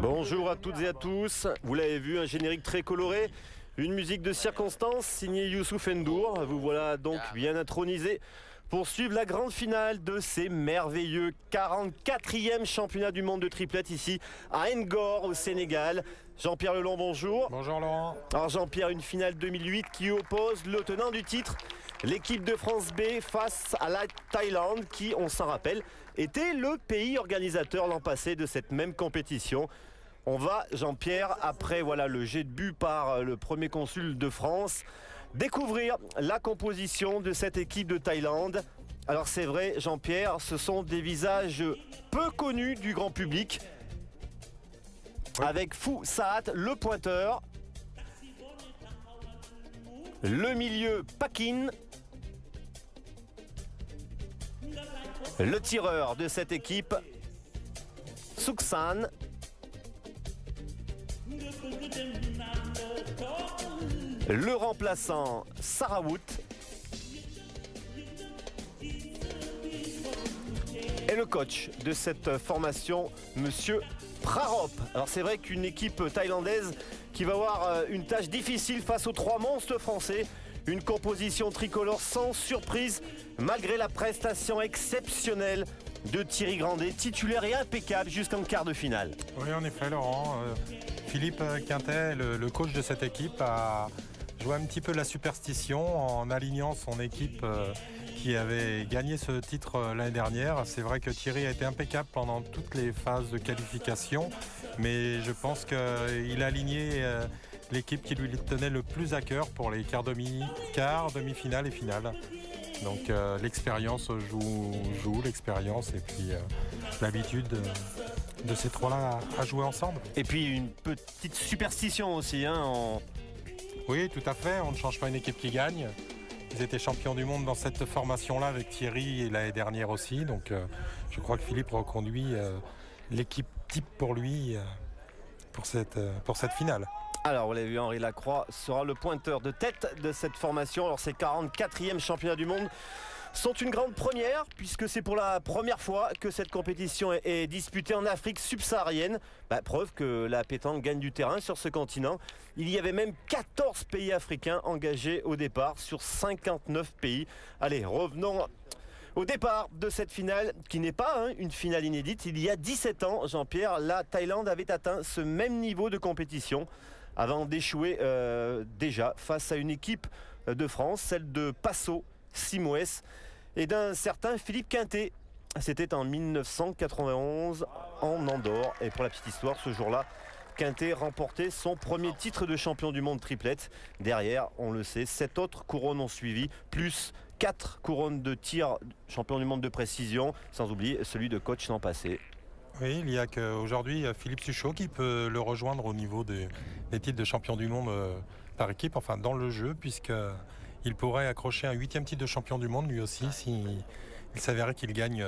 Bonjour à toutes et à tous, vous l'avez vu, un générique très coloré, une musique de circonstance signée Youssouf N'Dour. Vous voilà donc bien intronisé pour suivre la grande finale de ces merveilleux 44e championnats du monde de triplette ici à Ngor au Sénégal. Jean-Pierre Lelong, bonjour. Bonjour Laurent. Alors Jean-Pierre, une finale 2008 qui oppose le tenant du titre, l'équipe de France B, face à la Thaïlande qui, on s'en rappelle, était le pays organisateur l'an passé de cette même compétition. On va, Jean-Pierre, après voilà, le jet de but par le premier consul de France, découvrir la composition de cette équipe de Thaïlande. Alors c'est vrai, Jean-Pierre, ce sont des visages peu connus du grand public. Oui. Avec Fou Saat, le pointeur. Le milieu, Pakin. Le tireur de cette équipe, Suksan. Le remplaçant, Sarawut. Et le coach de cette formation, Monsieur Prarop. Alors c'est vrai qu'une équipe thaïlandaise qui va avoir une tâche difficile face aux trois monstres français. Une composition tricolore sans surprise, malgré la prestation exceptionnelle de Thierry Grandet, titulaire et impeccable jusqu'en quart de finale. Oui, en effet, Laurent. Philippe Quintet, le coach de cette équipe, a joué un petit peu la superstition en alignant son équipe qui avait gagné ce titre l'année dernière. C'est vrai que Thierry a été impeccable pendant toutes les phases de qualification, mais je pense qu'il a aligné l'équipe qui lui tenait le plus à cœur pour les quarts, demi-finale et finale. Donc l'expérience joue l'expérience et puis l'habitude de ces trois-là à jouer ensemble. Et puis une petite superstition aussi. Oui, tout à fait. On ne change pas une équipe qui gagne. Ils étaient champions du monde dans cette formation-là avec Thierry et l'année dernière aussi. Donc je crois que Philippe reconduit l'équipe type pour lui pour cette finale. Alors vous l'avez vu, Henri Lacroix sera le pointeur de tête de cette formation. Alors ces 44e championnats du monde sont une grande première puisque c'est pour la première fois que cette compétition est disputée en Afrique subsaharienne. Preuve que la pétanque gagne du terrain sur ce continent. Il y avait même 14 pays africains engagés au départ sur 59 pays. Allez, revenons au départ de cette finale qui n'est pas une finale inédite. Il y a 17 ans, Jean-Pierre, la Thaïlande avait atteint ce même niveau de compétition avant d'échouer déjà face à une équipe de France, celle de Passo Simoes et d'un certain Philippe Quintet. C'était en 1991 en Andorre. Et pour la petite histoire, ce jour-là, Quintet remportait son premier titre de champion du monde triplette. Derrière, on le sait, 7 autres couronnes ont suivi, plus 4 couronnes de tir champion du monde de précision, sans oublier celui de coach l'an passé. Oui, il n'y a qu'aujourd'hui Philippe Suchot qui peut le rejoindre au niveau des titres de champion du monde par équipe, enfin dans le jeu, puisqu'il pourrait accrocher un 8e titre de champion du monde lui aussi s'il s'avérait qu'il gagne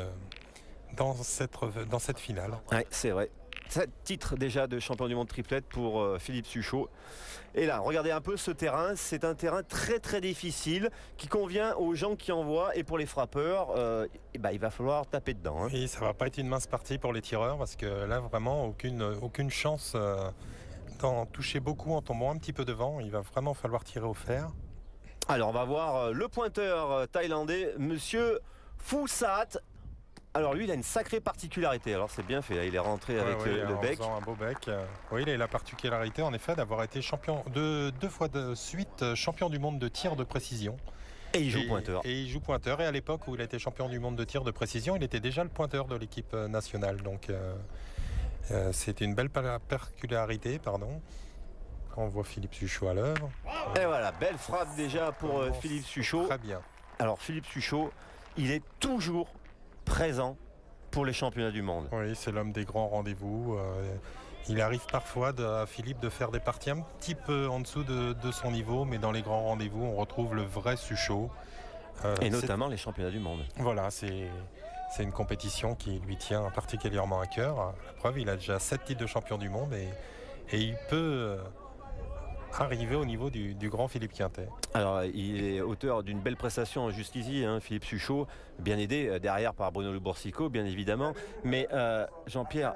dans cette finale. Oui, c'est vrai. 7 titres déjà de champion du monde triplette pour Philippe Suchot. Et là, regardez un peu ce terrain. C'est un terrain très très difficile qui convient aux gens qui envoient. Et pour les frappeurs, il va falloir taper dedans. Et ça ne va pas être une mince partie pour les tireurs parce que là, vraiment, aucune chance d'en toucher beaucoup en tombant un petit peu devant. Il va vraiment falloir tirer au fer. Alors, on va voir le pointeur thaïlandais, Monsieur Fou Saat. Alors lui, il a une sacrée particularité. Alors c'est bien fait, il est rentré avec le bec. Un beau bec. Oui, il a la particularité en effet d'avoir été champion deux fois de suite champion du monde de tir de précision. Et il joue pointeur. Et il joue pointeur. Et à l'époque où il a été champion du monde de tir de précision, il était déjà le pointeur de l'équipe nationale. Donc c'était une belle particularité, pardon. On voit Philippe Suchot à l'œuvre. Et voilà, belle frappe déjà pour Philippe Suchot. Très bien. Alors Philippe Suchot, il est toujours présent pour les championnats du monde. Oui, c'est l'homme des grands rendez-vous. Il arrive parfois à Philippe de faire des parties un petit peu en dessous de son niveau, mais dans les grands rendez-vous, on retrouve le vrai Suchot. Et notamment les championnats du monde. Voilà, c'est une compétition qui lui tient particulièrement à cœur. La preuve, il a déjà 7 titres de champion du monde et il peut arriver au niveau du grand Philippe Quintet. Alors, il est auteur d'une belle prestation jusqu'ici, hein, Philippe Suchot, bien aidé derrière par Bruno Le Boursicot, bien évidemment. Mais Jean-Pierre,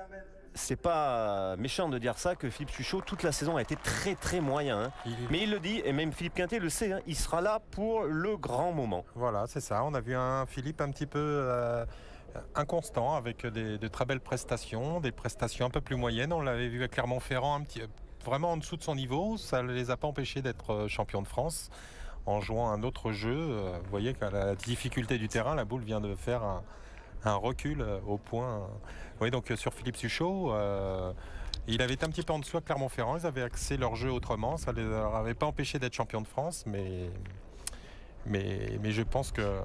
c'est pas méchant de dire ça, que Philippe Suchot, toute la saison, a été très très moyen. Hein. Mais il le dit, et même Philippe Quintet le sait, hein, il sera là pour le grand moment. Voilà, c'est ça. On a vu un Philippe un petit peu inconstant, avec de très belles prestations, des prestations un peu plus moyennes. On l'avait vu à Clermont-Ferrand, vraiment en dessous de son niveau. Ça ne les a pas empêchés d'être champions de France en jouant un autre jeu. Vous voyez qu'à la difficulté du terrain, la boule vient de faire un recul au point. Oui, donc sur Philippe Suchot, il avait été un petit peu en dessous à Clermont-Ferrand. Ils avaient axé leur jeu autrement. Ça ne les avait pas empêchés d'être champions de France. Mais je pense que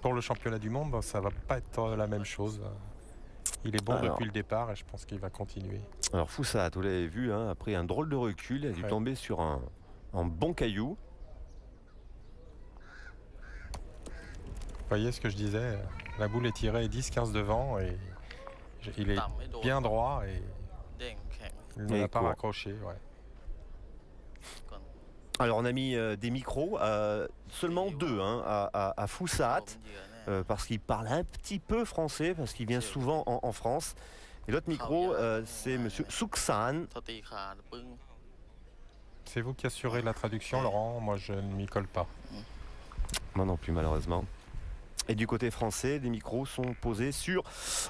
pour le championnat du monde, ça ne va pas être la même chose. Il est bon depuis le départ et je pense qu'il va continuer. Alors Foussat, vous l'avez vu, hein, après un drôle de recul, il a dû tomber sur un bon caillou. Vous voyez ce que je disais, la boule est tirée 10-15 devant et il est bien droit et il ne l'a pas raccroché. Ouais. Alors on a mis des micros, seulement 2 hein, à Foussat, parce qu'il parle un petit peu français, parce qu'il vient souvent en France. Et l'autre micro, c'est monsieur Souksan. C'est vous qui assurez la traduction, Laurent, moi je ne m'y colle pas. Moi non plus malheureusement. Et du côté français, les micros sont posés sur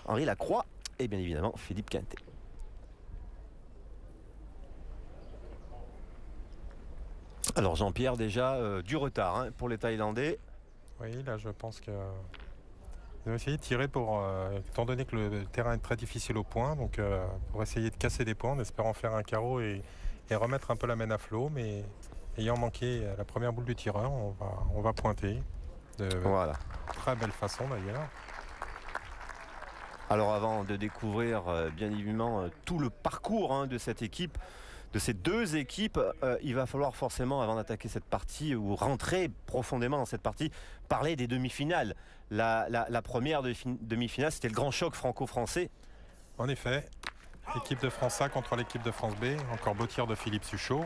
Henri Lacroix et bien évidemment Philippe Quintet. Alors Jean-Pierre, déjà du retard hein, pour les Thaïlandais. Oui, là je pense que ils vont essayer de tirer étant donné que le terrain est très difficile au point, donc pour essayer de casser des points en espérant faire un carreau et remettre un peu la mène à flot, mais ayant manqué la première boule du tireur, on va pointer de très belle façon d'ailleurs. Alors avant de découvrir bien évidemment tout le parcours hein, de cette équipe, de ces 2 équipes, il va falloir forcément, avant d'attaquer cette partie ou rentrer profondément dans cette partie, parler des demi-finales. La première demi-finale, c'était le grand choc franco-français. En effet, l'équipe de France A contre l'équipe de France B, encore beau tir de Philippe Suchot,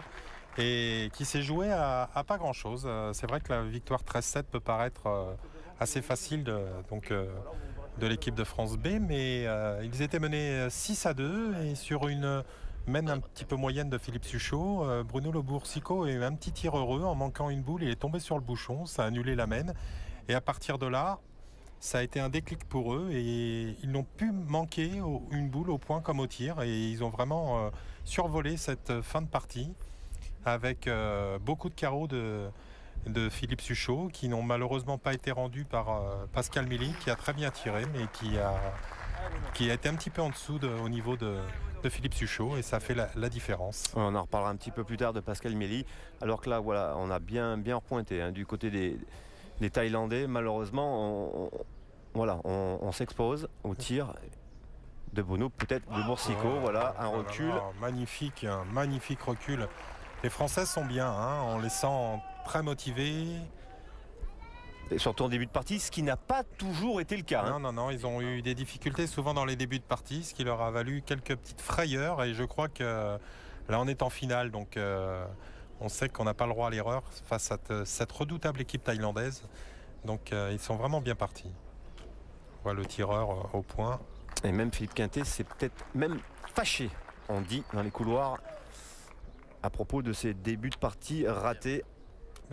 et qui s'est joué à pas grand-chose. C'est vrai que la victoire 13-7 peut paraître assez facile de l'équipe de France B, mais ils étaient menés 6-2 et sur une mène un petit peu moyenne de Philippe Suchot, Bruno Le Boursicot a eu un petit tir heureux en manquant une boule, il est tombé sur le bouchon, ça a annulé la mène et à partir de là ça a été un déclic pour eux et ils n'ont pu manquer une boule au point comme au tir et ils ont vraiment survolé cette fin de partie avec beaucoup de carreaux de Philippe Suchot qui n'ont malheureusement pas été rendus par Pascal Méli qui a très bien tiré mais qui a été un petit peu en dessous au niveau de Philippe Suchot et ça fait la différence. On en reparlera un petit peu plus tard de Pascal Méli, alors que là voilà, on a bien repointé hein, du côté des Thaïlandais. Malheureusement, on s'expose au tir de Bruno, peut-être de Boursicot, voilà, un recul. Magnifique, un magnifique recul. Les Français sont bien, hein, on les sent très motivés. Et surtout en début de partie, ce qui n'a pas toujours été le cas. Hein. Non, ils ont eu des difficultés souvent dans les débuts de partie, ce qui leur a valu quelques petites frayeurs. Et je crois que là, on est en finale, donc on sait qu'on n'a pas le droit à l'erreur face à cette redoutable équipe thaïlandaise. Donc ils sont vraiment bien partis. On voit le tireur au point. Et même Philippe Quintet s'est peut-être même fâché, on dit dans les couloirs, à propos de ses débuts de partie ratés.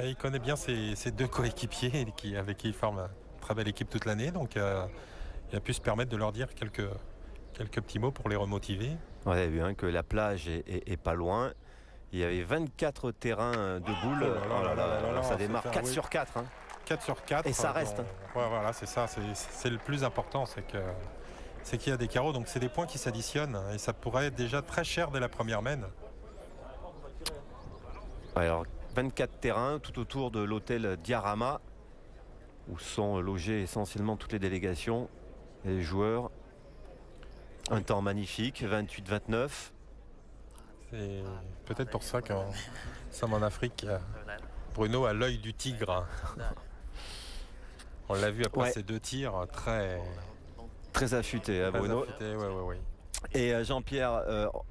Il connaît bien ses 2 coéquipiers avec qui il forme une très belle équipe toute l'année. Donc il a pu se permettre de leur dire quelques petits mots pour les remotiver. On a vu hein, que la plage est pas loin. Il y avait 24 terrains de boules. Ça démarre 4 sur 4. Hein. 4 sur 4. Et ça reste. Voilà, c'est ça. C'est le plus important. C'est qu'il y a des carreaux. Donc c'est des points qui s'additionnent. Et ça pourrait être déjà très cher dès la première mène. Alors 24 terrains tout autour de l'hôtel Diarama où sont logées essentiellement toutes les délégations et les joueurs. Un temps magnifique, 28-29. C'est peut-être pour ça qu'en sommes en Afrique, Bruno a l'œil du tigre. On l'a vu après ces 2 tirs très affûtés, hein, Bruno. Affûté, oui. Et Jean-Pierre,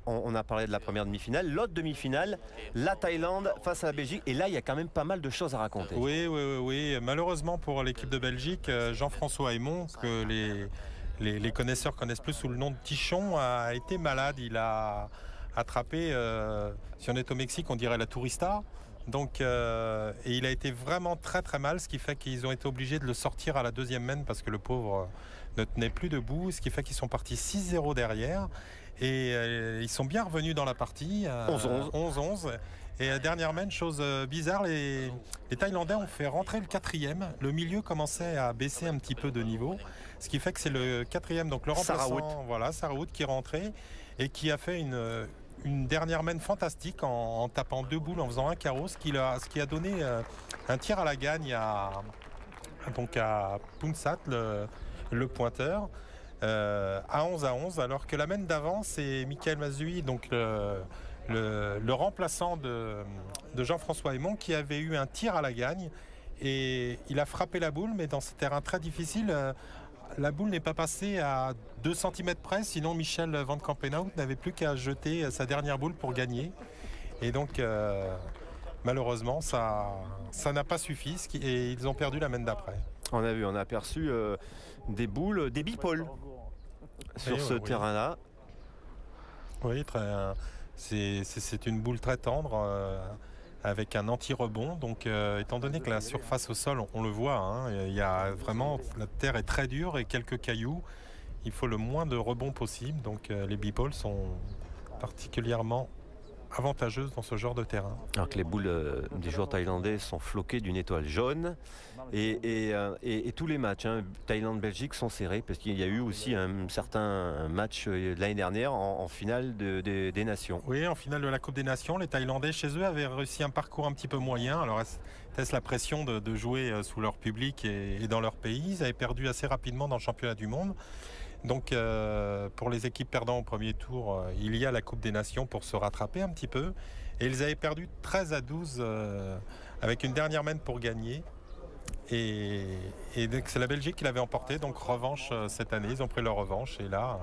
on a parlé de la première demi-finale. L'autre demi-finale, la Thaïlande face à la Belgique. Et là, il y a quand même pas mal de choses à raconter. Oui. Malheureusement pour l'équipe de Belgique, Jean-François Aymon, que les connaisseurs connaissent plus sous le nom de Tichon, a été malade. Il a attrapé, si on est au Mexique, on dirait la tourista. Donc, et il a été vraiment très très mal, ce qui fait qu'ils ont été obligés de le sortir à la deuxième main parce que le pauvre ne tenait plus debout, ce qui fait qu'ils sont partis 6-0 derrière et ils sont bien revenus dans la partie 11-11. Et dernière main, chose bizarre, les Thaïlandais ont fait rentrer le quatrième. Le milieu commençait à baisser un petit peu de niveau, ce qui fait que c'est le quatrième, donc le remplaçant, Saraout, qui est rentré et qui a fait une dernière main fantastique en tapant 2 boules, en faisant un carreau, ce qui a donné un tir à la gagne à Punsat, le pointeur, à 11-11, alors que la main d'avant, c'est Michael Mazui, donc le remplaçant de Jean-François Aymon, qui avait eu un tir à la gagne et il a frappé la boule, mais dans ce terrain très difficile, la boule n'est pas passée à 2 cm près, sinon Michel Van Campenhout n'avait plus qu'à jeter sa dernière boule pour gagner. Et donc, malheureusement, ça n'a pas suffi et ils ont perdu la main d'après. On a aperçu des boules, des bipoles sur ce terrain-là. Oui, c'est une boule très tendre avec un anti-rebond. Donc, étant donné que la surface au sol, on le voit, hein, il y a vraiment, la terre est très dure et quelques cailloux. Il faut le moins de rebond possible. Donc, les bipoles sont particulièrement avantageuses dans ce genre de terrain. Alors que les boules des joueurs thaïlandais sont floquées d'une étoile jaune et tous les matchs Thaïlande-Belgique sont serrés parce qu'il y a eu aussi un certain match l'année dernière en finale des Nations. Oui, en finale de la Coupe des Nations, les Thaïlandais chez eux avaient réussi un parcours un petit peu moyen. Alors est-ce la pression de jouer sous leur public et dans leur pays? Ils avaient perdu assez rapidement dans le championnat du monde. Donc pour les équipes perdant au premier tour, il y a la Coupe des Nations pour se rattraper un petit peu. Et ils avaient perdu 13-12 avec une dernière main pour gagner. Et donc c'est la Belgique qui l'avait emporté. Donc revanche cette année, ils ont pris leur revanche. Et là...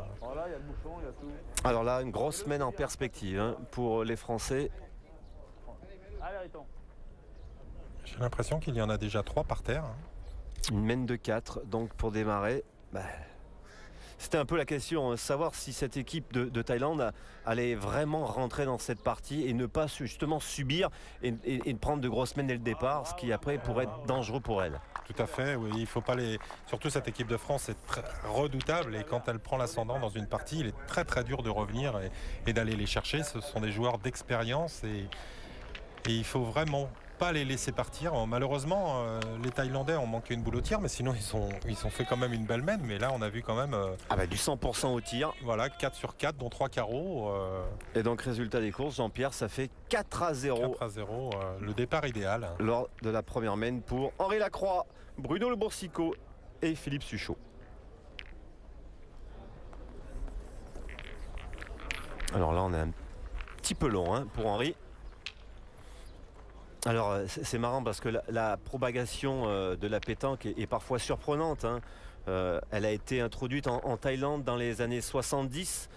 Alors là, une grosse semaine en perspective pour les Français. J'ai l'impression qu'il y en a déjà 3 par terre. Une main de 4, donc pour démarrer... C'était un peu la question, savoir si cette équipe de Thaïlande allait vraiment rentrer dans cette partie et ne pas justement subir et prendre de grosses semaines dès le départ, ce qui après pourrait être dangereux pour elle. Tout à fait, oui. Il faut pas surtout cette équipe de France est très redoutable et quand elle prend l'ascendant dans une partie, il est très très dur de revenir et d'aller les chercher. Ce sont des joueurs d'expérience et il faut vraiment pas les laisser partir. Malheureusement, les Thaïlandais ont manqué une boule au tir, mais sinon ils ont fait quand même une belle main. Mais là, on a vu quand même du 100% au tir. Voilà, 4 sur 4, dont 3 carreaux. Et donc, résultat des courses, Jean-Pierre, ça fait 4-0. 4-0, le départ idéal. Lors de la première main pour Henri Lacroix, Bruno Le Boursicot et Philippe Suchot. Alors là, on est un petit peu long pour Henri. Alors c'est marrant parce que la propagation de la pétanque est parfois surprenante. Elle a été introduite en Thaïlande dans les années 70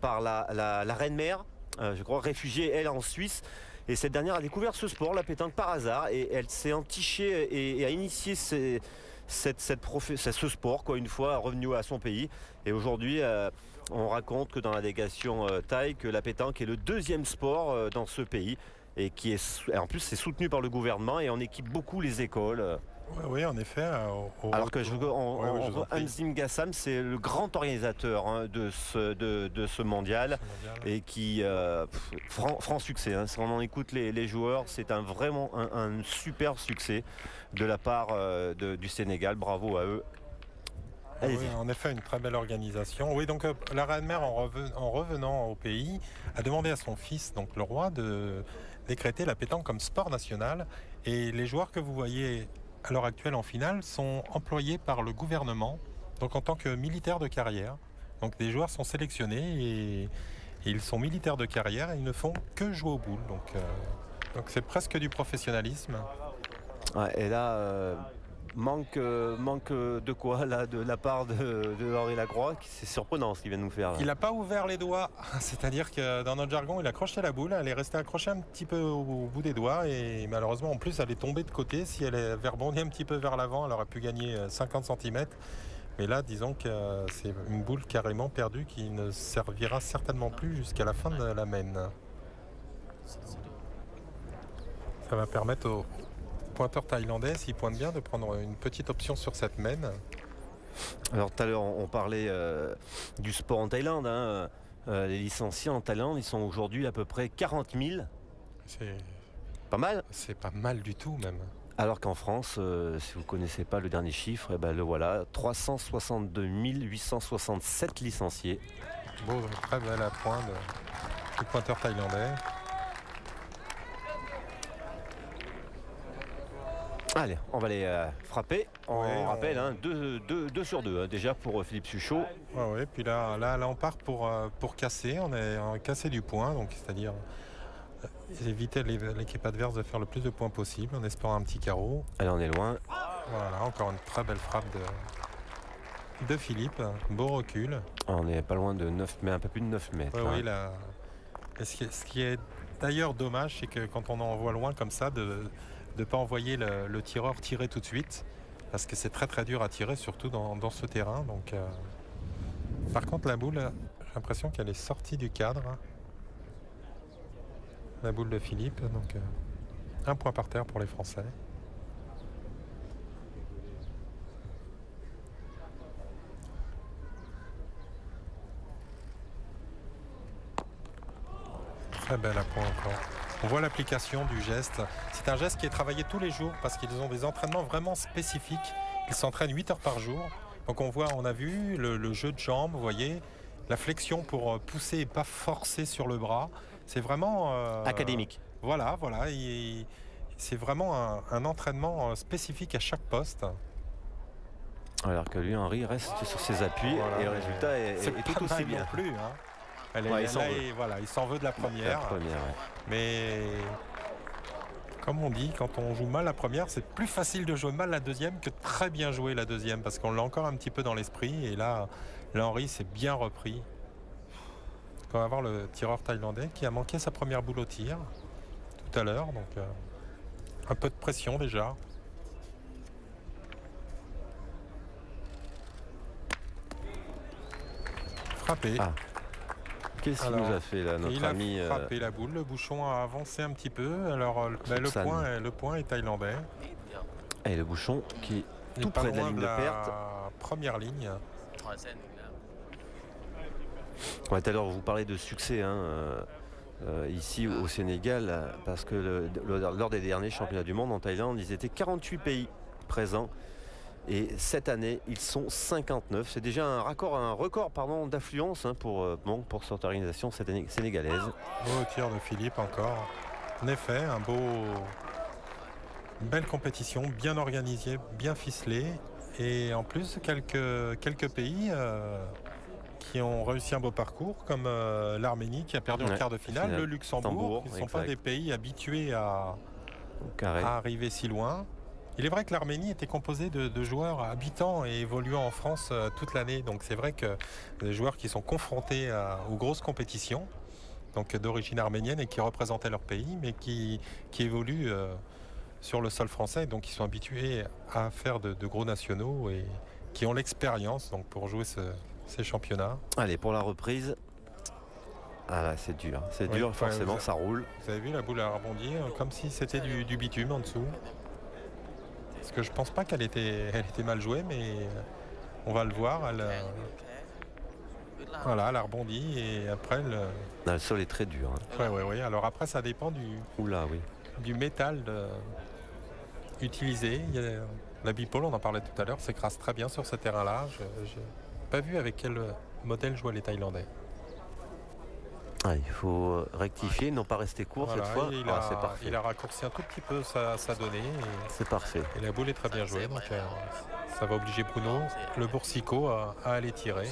par la reine-mère, je crois, réfugiée elle en Suisse. Et cette dernière a découvert ce sport, la pétanque, par hasard. Et elle s'est entichée et a initié ce sport une fois revenu à son pays. Et aujourd'hui, on raconte que dans la délégation thaï, que la pétanque est le 2e sport dans ce pays. Et qui en plus c'est soutenu par le gouvernement et on équipe beaucoup les écoles. Oui, en effet. Alors que Anzim Gassam, c'est le grand organisateur de ce mondial et qui franc succès. Si on en écoute les joueurs, c'est vraiment un super succès de la part du Sénégal. Bravo à eux. Oui, en effet, une très belle organisation. Oui, donc la reine-mère, en revenant au pays, a demandé à son fils, donc le roi, de décréter la pétanque comme sport national. Et les joueurs que vous voyez à l'heure actuelle en finale sont employés par le gouvernement, donc en tant que militaires de carrière. Donc des joueurs sont sélectionnés et ils sont militaires de carrière et ils ne font que jouer aux boules. Donc c'est presque du professionnalisme. Ouais, et là, Manque de quoi là de la part de Henri Lacroix? C'est surprenant ce qu'il vient de nous faire là. Il n'a pas ouvert les doigts, c'est-à-dire que dans notre jargon, il a accroché la boule, elle est restée accrochée un petit peu au bout des doigts et malheureusement en plus elle est tombée de côté. Si elle avait rebondi un petit peu vers l'avant, elle aurait pu gagner 50 cm. Mais là, disons que c'est une boule carrément perdue qui ne servira certainement plus jusqu'à la fin de la main. Ça va permettre aux pointeurs thaïlandais, s'ils pointent bien, de prendre une petite option sur cette main. Alors tout à l'heure on parlait du sport en Thaïlande. Hein. Les licenciés en Thaïlande, ils sont aujourd'hui à peu près 40 000. C'est pas mal. C'est pas mal du tout même. Alors qu'en France, si vous ne connaissez pas le dernier chiffre, eh ben, le voilà, 362 867 licenciés. Beau, très bel appoint du pointeur thaïlandais. Allez, on va les frapper. On rappelle, 2 sur 2 déjà pour Philippe Suchot. Oui, puis là, on part pour casser. On est cassé du point, donc c'est-à-dire éviter l'équipe adverse de faire le plus de points possible en espérant un petit carreau. Allez, on est loin. Voilà, encore une très belle frappe de Philippe. Beau recul. On n'est pas loin de 9 mètres, un peu plus de 9 mètres. Oui, là. Et ce qui est d'ailleurs dommage, c'est que quand on envoie loin comme ça, de ne pas envoyer le tireur tirer tout de suite, parce que c'est très très dur à tirer, surtout dans ce terrain. Donc, par contre, la boule, j'ai l'impression qu'elle est sortie du cadre. La boule de Philippe, donc un point par terre pour les Français. Très bel appoint encore. On voit l'application du geste. C'est un geste qui est travaillé tous les jours parce qu'ils ont des entraînements vraiment spécifiques. Ils s'entraînent 8 heures par jour. Donc on a vu le jeu de jambes, vous voyez, la flexion pour pousser et pas forcer sur le bras. C'est vraiment académique. Voilà. C'est vraiment un entraînement spécifique à chaque poste. Alors que lui, Henri, reste sur ses appuis et le résultat est tout aussi bien. Non plus, hein. Il s'en veut de la première. Mais comme on dit, quand on joue mal la première, c'est plus facile de jouer mal la deuxième que très bien jouer la deuxième, parce qu'on l'a encore un petit peu dans l'esprit. Et là Henri s'est bien repris. On va voir le tireur thaïlandais qui a manqué sa première boule au tir tout à l'heure. Donc un peu de pression déjà. Frappé. Qu'est-ce qu'il nous a fait là, notre ami? Il a frappé la boule, le bouchon a avancé un petit peu. Alors le point est thaïlandais. Et le bouchon qui est tout près de la ligne de perte. Première ligne. Ouais, tout à l'heure, vous parlez de succès ici au Sénégal, parce que lors des derniers championnats du monde en Thaïlande, ils étaient 48 pays présents. Et cette année, ils sont 59. C'est déjà un record d'affluence pour cette organisation sénégalaise. Beau tir de Philippe encore. En effet, une belle compétition, bien organisée, bien ficelée. Et en plus, quelques pays qui ont réussi un beau parcours, comme l'Arménie qui a perdu en quart de finale, le Luxembourg, qui ne sont pas des pays habitués à arriver si loin. Il est vrai que l'Arménie était composée de joueurs habitant et évoluant en France toute l'année. Donc c'est vrai que des joueurs qui sont confrontés aux grosses compétitions, donc d'origine arménienne et qui représentaient leur pays, mais qui évoluent sur le sol français. Donc ils sont habitués à faire de gros nationaux et qui ont l'expérience pour jouer ces championnats. Allez, pour la reprise. Ah là, c'est dur. C'est dur, forcément, ça roule. Vous avez vu, la boule a rebondi comme si c'était du bitume en dessous. Parce que je pense pas qu'elle était mal jouée, mais on va le voir. Elle a rebondi et après le sol est très dur. Oui. Alors après, ça dépend du métal utilisé. La bipole, on en parlait tout à l'heure, s'écrase très bien sur ce terrain-là. Je n'ai pas vu avec quel modèle jouaient les Thaïlandais. Il faut rectifier, non pas rester court cette fois. C'est parfait. Il a raccourci un tout petit peu sa donnée. C'est parfait. Et la boule est très bien jouée. Donc ça va obliger Bruno, le Boursicot, à aller tirer.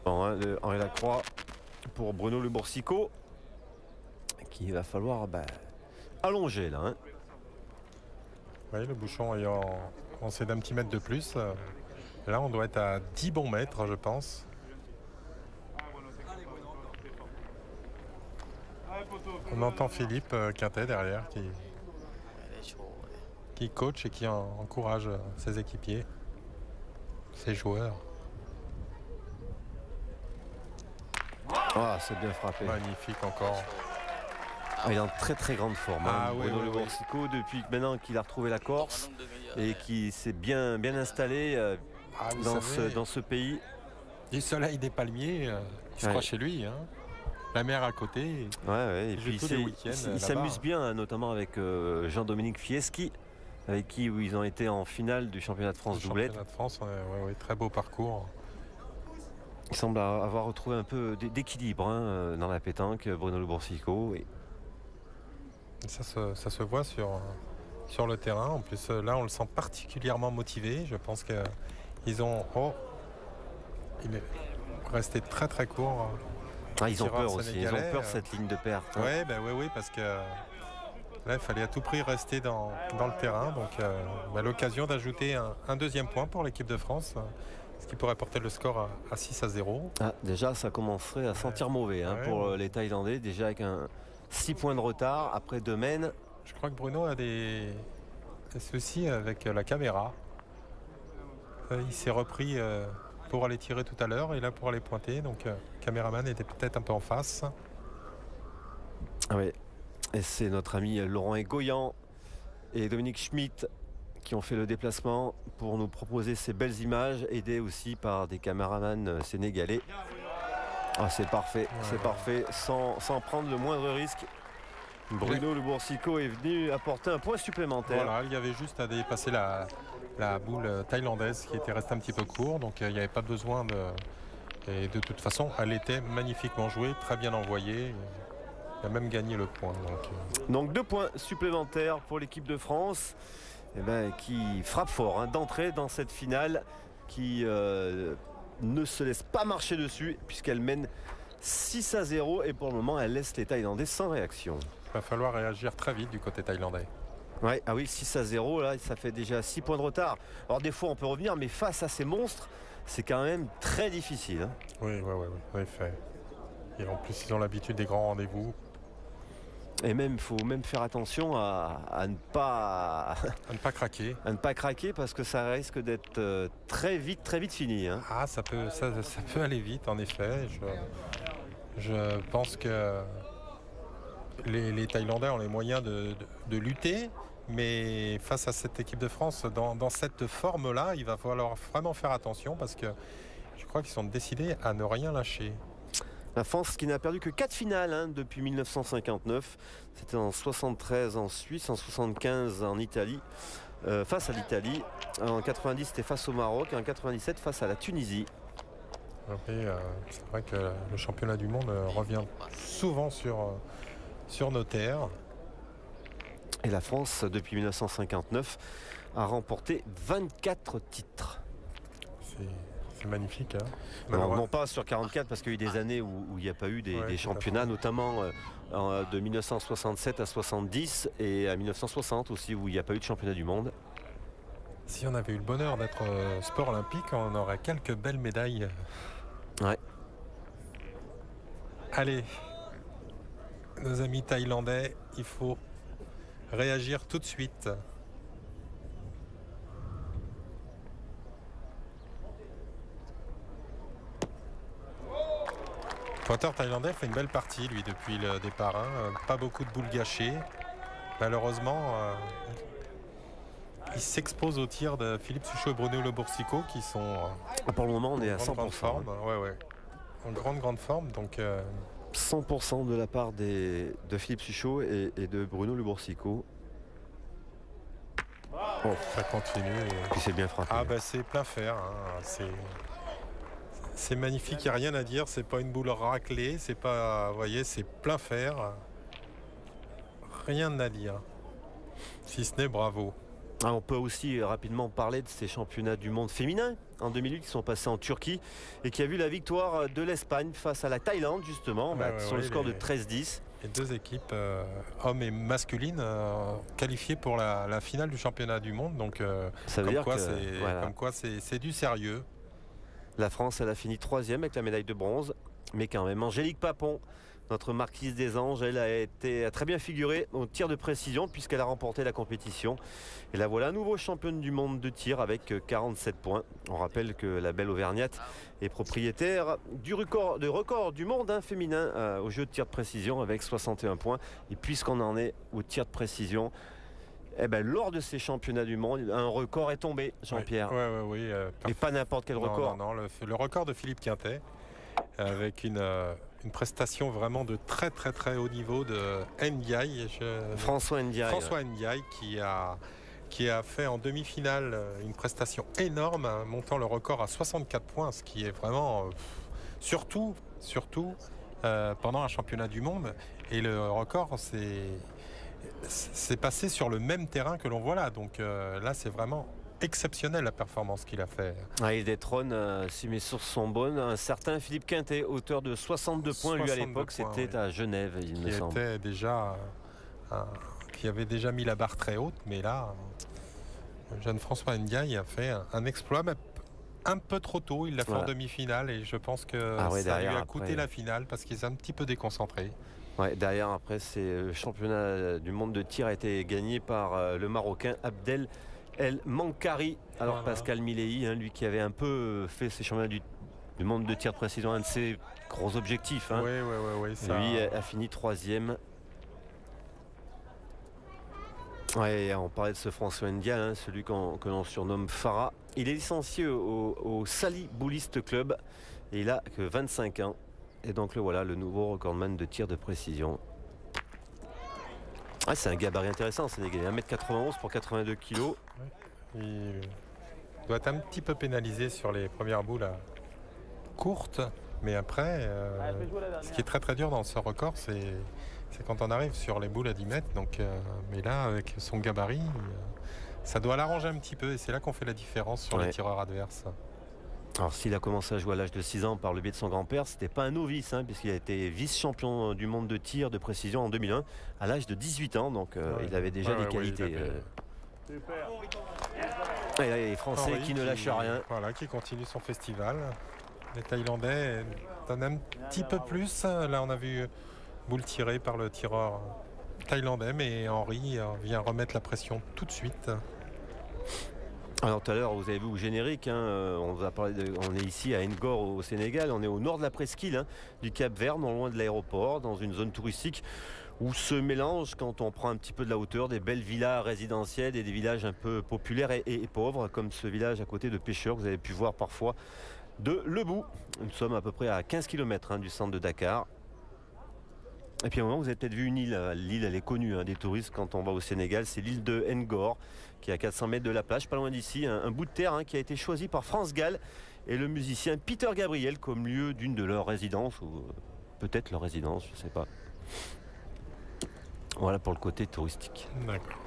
Henri Lacroix pour Bruno Le Boursicot, qu'il va falloir allongé là. Hein. Oui, le bouchon ayant avancé d'un petit mètre de plus. Là, on doit être à 10 bons mètres, je pense. On entend Philippe Quintet derrière qui coach et qui encourage ses équipiers, ses joueurs. Ah, c'est bien frappé. Magnifique encore. Il est en très très grande forme. Ah, oui, Bruno oui, Le Boursico, depuis maintenant qu'il a retrouvé la Corse et qui s'est bien installé dans ce pays. Du soleil, des palmiers, il se croit chez lui. Hein. La mer à côté. Ouais, et puis il s'amuse bien, notamment avec Jean-Dominique Fieschi, avec qui ils ont été en finale du championnat de France doublette. Championnat de France, très beau parcours. Il semble avoir retrouvé un peu d'équilibre dans la pétanque, Bruno Le Boursico. Ça se voit sur le terrain. En plus, là, on le sent particulièrement motivé. Je pense qu'ils ont... il est resté très très court. Ils ont peur aussi. Ils ont peur de cette ligne de perte. Oui, parce que là, il fallait à tout prix rester dans le terrain. Donc, l'occasion d'ajouter un deuxième point pour l'équipe de France. Ce qui pourrait porter le score à 6-0. Déjà, ça commencerait à sentir mauvais pour les Thaïlandais. Déjà avec 6 points de retard après 2 mènes. Je crois que Bruno a des soucis avec la caméra. Il s'est repris pour aller tirer tout à l'heure et là pour aller pointer. Donc, le caméraman était peut-être un peu en face. Oui, et c'est notre ami Laurent Egoyan et Dominique Schmitt qui ont fait le déplacement pour nous proposer ces belles images, aidés aussi par des caméramans sénégalais. C'est parfait, c'est parfait, sans prendre le moindre risque. Bruno Le Boursico est venu apporter un point supplémentaire. Voilà, il y avait juste à dépasser la boule thaïlandaise qui était restée un petit peu court, donc il n'y avait pas besoin Et de toute façon, elle était magnifiquement jouée, très bien envoyée. Il a même gagné le point. Donc 2 points supplémentaires pour l'équipe de France. Qui frappe fort d'entrée dans cette finale, qui ne se laisse pas marcher dessus puisqu'elle mène 6-0 et pour le moment elle laisse les Thaïlandais sans réaction. Il va falloir réagir très vite du côté thaïlandais. Oui, 6-0 là, ça fait déjà 6 points de retard. Alors des fois on peut revenir, mais face à ces monstres, c'est quand même très difficile. Oui, en effet. Et en plus ils ont l'habitude des grands rendez-vous. Et il faut même faire attention à ne pas craquer. À ne pas craquer parce que ça risque d'être très vite fini. Ça peut aller vite en effet. Je pense que les Thaïlandais ont les moyens de lutter, mais face à cette équipe de France, dans cette forme-là, il va falloir vraiment faire attention parce que je crois qu'ils sont décidés à ne rien lâcher. La France qui n'a perdu que 4 finales depuis 1959. C'était en 73 en Suisse, en 75 en Italie, face à l'Italie. En 90 c'était face au Maroc et en 97 face à la Tunisie. C'est vrai que le championnat du monde revient souvent sur nos terres. Et la France, depuis 1959, a remporté 24 titres. C'est magnifique. Alors, non pas sur 44 parce qu'il y a eu des années où il n'y a pas eu des championnats, notamment de 1967 à 70 et à 1960 aussi où il n'y a pas eu de championnat du monde. Si on avait eu le bonheur d'être sport olympique, on aurait quelques belles médailles. Ouais. Allez, nos amis thaïlandais, il faut réagir tout de suite. Pointeur thaïlandais fait une belle partie lui depuis le départ. Pas beaucoup de boules gâchées. Malheureusement, il s'expose au tir de Philippe Suchot et Bruno Le Boursico qui sont pour le moment on est à 100%. Forme. En grande forme. Donc 100% de la part de Philippe Suchot et de Bruno Le Boursico. Ça continue. Puis c'est bien frappé. C'est plein fer. C'est magnifique, il n'y a rien à dire, c'est pas une boule raclée, c'est pas, vous voyez, c'est plein fer. Rien à dire, si ce n'est bravo. On peut aussi rapidement parler de ces championnats du monde féminin en 2008 qui sont passés en Turquie et qui a vu la victoire de l'Espagne face à la Thaïlande justement sur le score de 13-10. Les deux équipes, hommes et masculines, qualifiées pour la finale du championnat du monde. Donc, Ça veut dire comme quoi c'est du sérieux. La France, elle a fini 3e avec la médaille de bronze. Mais quand même, Angélique Papon, notre marquise des Anges, elle a très bien figuré au tir de précision puisqu'elle a remporté la compétition. Et la voilà, nouveau championne du monde de tir avec 47 points. On rappelle que la belle Auvergnate est propriétaire du record du monde féminin au jeu de tir de précision avec 61 points. Et puisqu'on en est au tir de précision, lors de ces championnats du monde, un record est tombé, Jean-Pierre. Oui. Et pas n'importe quel record. Non, le record de Philippe Quintet, avec une prestation vraiment de très très très haut niveau de Ndiaye. François Ndiaye qui a fait en demi-finale une prestation énorme, montant le record à 64 points, ce qui est vraiment surtout pendant un championnat du monde. Et le record c'est passé sur le même terrain que l'on voit là. Donc là c'est vraiment exceptionnel la performance qu'il a fait. Il détrône, si mes sources sont bonnes, un certain Philippe Quintet, auteur de 62 points. Lui à l'époque c'était à Genève, il me semble. Qui avait déjà mis la barre très haute, mais là, le jeune François Ndiaye a fait un exploit, mais un peu trop tôt. Il l'a fait en demi-finale et je pense que ça lui a coûté la finale parce qu'il s'est un petit peu déconcentré. Derrière, après, le championnat du monde de tir a été gagné par le Marocain Abdel El Mankari. Alors Pascal Milei, lui qui avait un peu fait ses championnats du monde de tir de précision, un de ses gros objectifs. Lui a fini 3e. On parlait de ce François Ndiaye, celui que l'on surnomme Farah. Il est licencié au Sali Bouliste Club et il a que 25 ans. Et donc le nouveau recordman de tir de précision. C'est un gabarit intéressant, c'est 1m91 pour 82 kg. Il doit être un petit peu pénalisé sur les premières boules courtes. Mais après, ce qui est très très dur dans ce record, c'est quand on arrive sur les boules à 10 mètres. Donc, mais là, avec son gabarit, ça doit l'arranger un petit peu. Et c'est là qu'on fait la différence sur les tireurs adverses. Alors s'il a commencé à jouer à l'âge de 6 ans par le biais de son grand-père, c'était pas un novice, puisqu'il a été vice-champion du monde de tir de précision en 2001 à l'âge de 18 ans. Donc il avait déjà des qualités. Et là, les Français qui ne lâchent rien. Qui continue son festival. Les Thaïlandais donnent un petit peu plus. Là, on a vu boule tirée par le tireur thaïlandais, mais Henri vient remettre la pression tout de suite. Alors tout à l'heure, vous avez vu au générique, on vous a parlé on est ici à Ngor au Sénégal, on est au nord de la presqu'île du Cap Vert, non loin de l'aéroport, dans une zone touristique où se mélangent, quand on prend un petit peu de la hauteur, des belles villas résidentielles et des villages un peu populaires et pauvres, comme ce village à côté de Pêcheurs que vous avez pu voir parfois de Lebou. Nous sommes à peu près à 15 km du centre de Dakar. Et puis à un moment, vous avez peut-être vu une île. L'île, elle est connue des touristes quand on va au Sénégal. C'est l'île de Ngor, qui est à 400 mètres de la plage, pas loin d'ici. Un bout de terre qui a été choisi par France Gall et le musicien Peter Gabriel comme lieu d'une de leurs résidences, ou peut-être leur résidence, je ne sais pas. Voilà pour le côté touristique. D'accord.